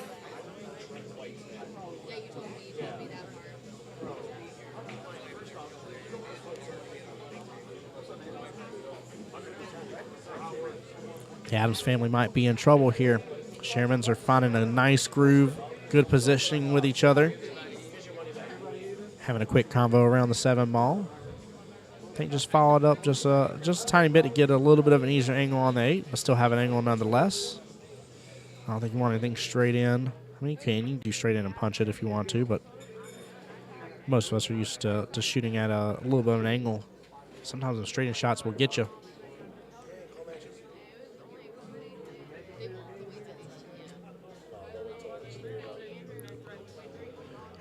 Yeah, you told me that part. The Adams family might be in trouble here. Shermans are finding a nice groove, good positioning with each other. Having a quick combo around the 7 ball. I think just followed up just a tiny bit to get a little bit of an easier angle on the 8, but still have an angle nonetheless. I don't think you want anything straight in. I mean, you can do straight in and punch it if you want to, but most of us are used to shooting at a little bit of an angle. Sometimes the straight in shots will get you.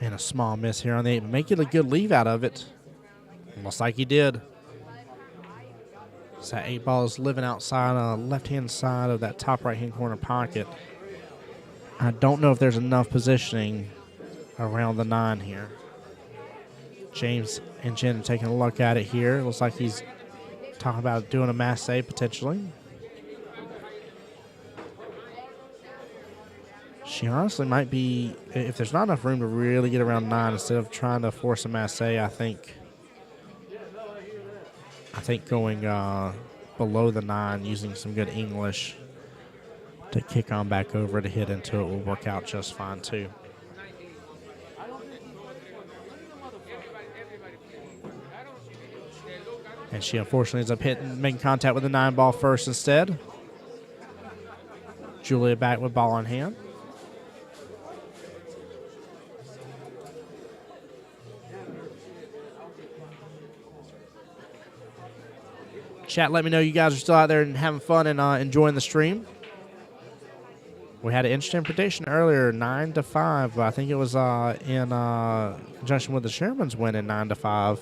And a small miss here on the 8. Make it a good leave out of it. Almost like he did. So that 8 ball is living outside left-hand side of that top right-hand corner pocket. I don't know if there's enough positioning around the 9 here. James and Jen are taking a look at it here. Looks like he's talking about doing a mass save potentially. She honestly might be, if there's not enough room to really get around 9, instead of trying to force a mass save, I think going below the 9, using some good English to kick on back over to hit into it will work out just fine too. And she unfortunately ends up making contact with the 9 ball first instead. Julia back with ball on hand. Chat, let me know you guys are still out there and having fun and enjoying the stream. We had an interesting prediction earlier, 9-5. But I think it was in conjunction with the Shermans winning 9-5.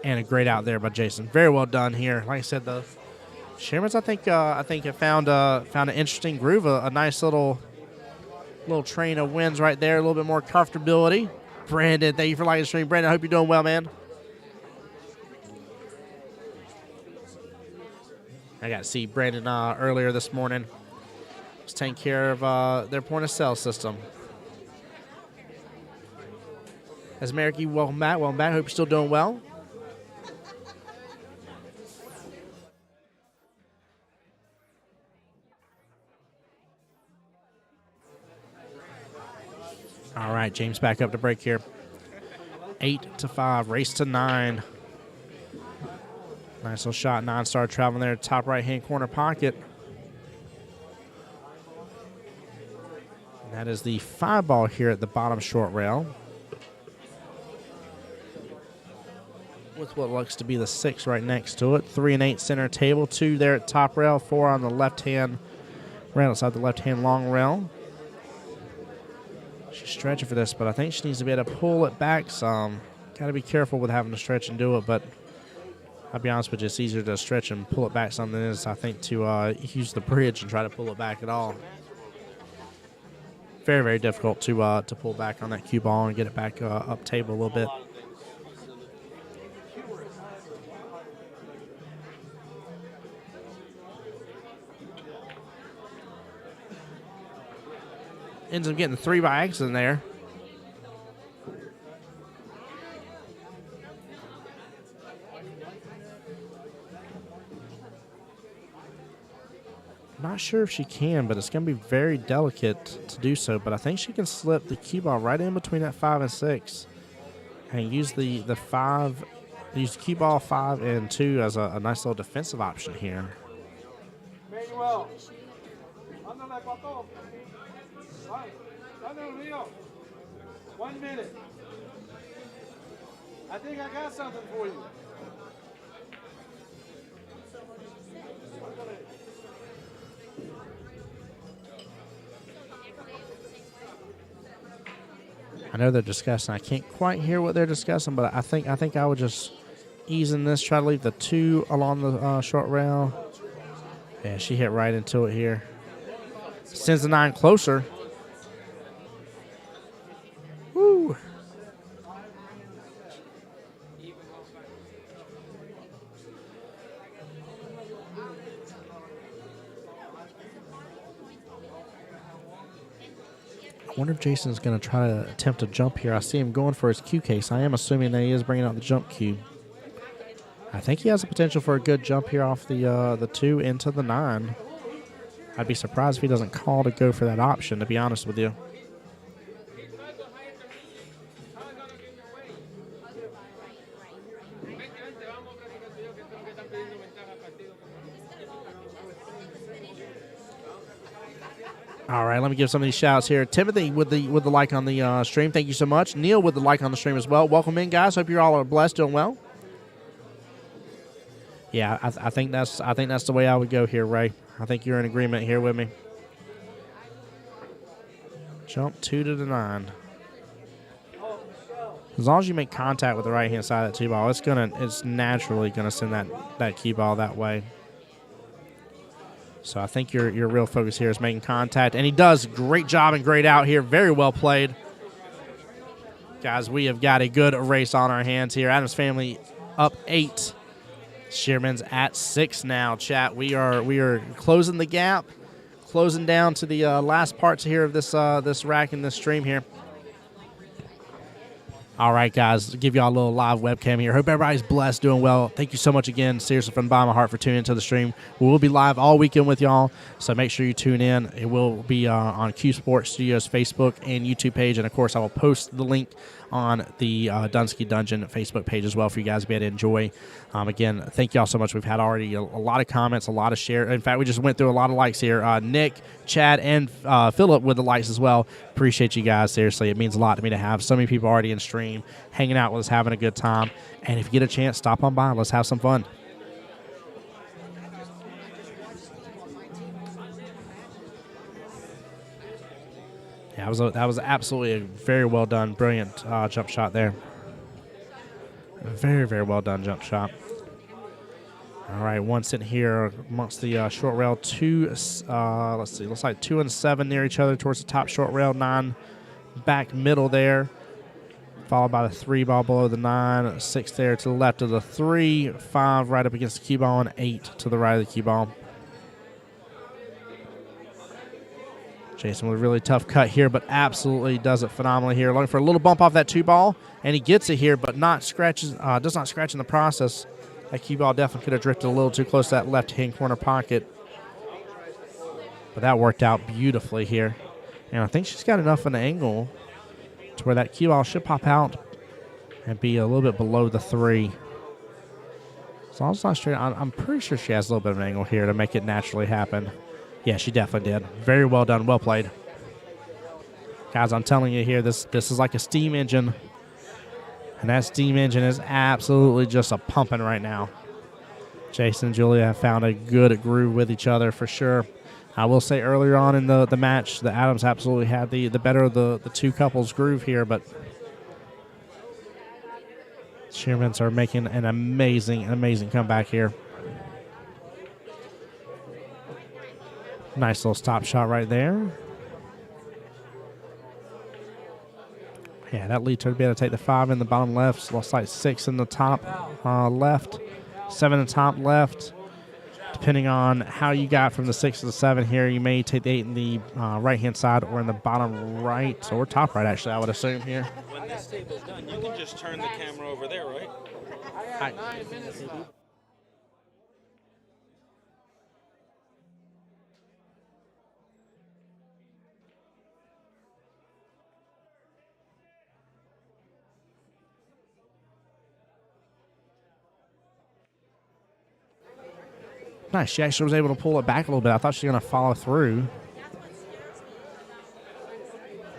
And a great out there by Jason. Very well done here. Like I said, the Shermans, I think have found an interesting groove, a nice little train of wins right there, a little bit more comfortability. Brandon, thank you for liking the stream. Brandon, I hope you're doing well, man. I got to see Brandon earlier this morning. Was taking care of their point of sale system. As Merricky, welcome back. Welcome back. Hope you're still doing well. All right, James back up to break here. 8-5, race to 9. Nice little shot, 9-star traveling there, top right-hand corner pocket. That is the 5 ball here at the bottom short rail, with what looks to be the 6 right next to it. 3 and 8 center table, 2 there at top rail, 4 on the left-hand rail outside the left-hand long rail. She's stretching for this, but I think she needs to be able to pull it back some. Got to be careful with having to stretch and do it, but I'll be honest with you, it's easier to stretch and pull it back some than it is, I think, to use the bridge and try to pull it back at all. Very, very difficult to pull back on that cue ball and get it back up table a little bit. Ends up getting 3 by accident there. Not sure if she can, but it's going to be very delicate to do so. But I think she can slip the cue ball right in between that 5 and 6 and use the 5, use the cue ball 5 and 2 as a nice little defensive option here. Manuel. 1 minute. I think I got something for you. I know they're discussing. I can't quite hear what they're discussing, but I think I would just ease in this, try to leave the 2 along the short rail. Yeah, she hit right into it here. Sends the 9 closer. Woo! I wonder if Jason's going to try to attempt a jump here. I see him going for his cue case. I am assuming that he is bringing out the jump cue. I think he has the potential for a good jump here off the 2 into the 9. I'd be surprised if he doesn't call to go for that option, to be honest with you. All right, let me give some of these shouts here. Timothy with the like on the stream. Thank you so much. Neil with the like on the stream as well. Welcome in, guys. Hope you all are blessed, doing well. Yeah, I think that's the way I would go here, Ray. I think you're in agreement here with me. Jump 2 to the 9. As long as you make contact with the right hand side of that tee ball, it's naturally gonna send that cue ball that way. So I think your real focus here is making contact. And he does. Great job and great out here. Very well played. Guys, we have got a good race on our hands here. Adams family up 8. Shearman's at 6 now, chat. We are closing the gap, closing down to the last parts here of this rack and this stream here. All right, guys, give y'all a little live webcam here. Hope everybody's blessed, doing well. Thank you so much again, seriously, from the bottom of my heart for tuning into the stream. We will be live all weekend with y'all, so make sure you tune in. It will be on Q Sports Studios Facebook and YouTube page, and, of course, I will post the link on the Dunsky Dungeon Facebook page as well for you guys to be able to enjoy. Again, thank y'all so much. We've had already a lot of comments, a lot of share. In fact, we just went through a lot of likes here. Nick, Chad, and Philip with the likes as well. Appreciate you guys. Seriously, it means a lot to me to have so many people already in stream, hanging out with us, having a good time. And if you get a chance, stop on by. Let's have some fun. Yeah, that was absolutely a very well done, brilliant jump shot there. Very, very well done jump shot. All right, one sitting here amongst the short rail. 2, let's see, looks like 2 and 7 near each other towards the top short rail. 9 back middle there, followed by the 3 ball below the 9. 6 there to the left of the 3. 5 right up against the cue ball, and 8 to the right of the cue ball. Jason with a really tough cut here, but absolutely does it phenomenally here. Looking for a little bump off that 2 ball, and he gets it here, but does not scratch in the process. That cue ball definitely could have drifted a little too close to that left-hand corner pocket. But that worked out beautifully here. And I think she's got enough of an angle to where that cue ball should pop out and be a little bit below the 3. As long as it's not straight, I'm pretty sure she has a little bit of an angle here to make it naturally happen. Yeah, she definitely did. Very well done. Well played. Guys, I'm telling you here, this is like a steam engine. And that steam engine is absolutely just a pumping right now. Jason and Julia have found a good groove with each other for sure. I will say earlier on in the match, the Adams absolutely had the better of the two couples groove here, but Shearmans are making an amazing comeback here. Nice little stop shot right there. Yeah, that leads her to be able to take the 5 in the bottom left. So looks like 6 in the top left, 7 in the top left. Depending on how you got from the 6 to the 7 here, you may take the 8 in the right-hand side or in the bottom right, or top right, actually, I would assume here. When this table's done, you can just turn the camera over there, right? Nice. She actually was able to pull it back a little bit. I thought she was going to follow through.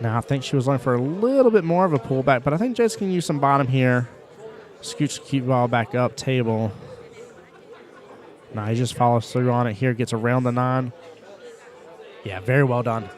Now, I think she was looking for a little bit more of a pullback, but I think Jason can use some bottom here. Scooch the cue ball back up, table. Now, he just follows through on it here, gets around the 9. Yeah, very well done.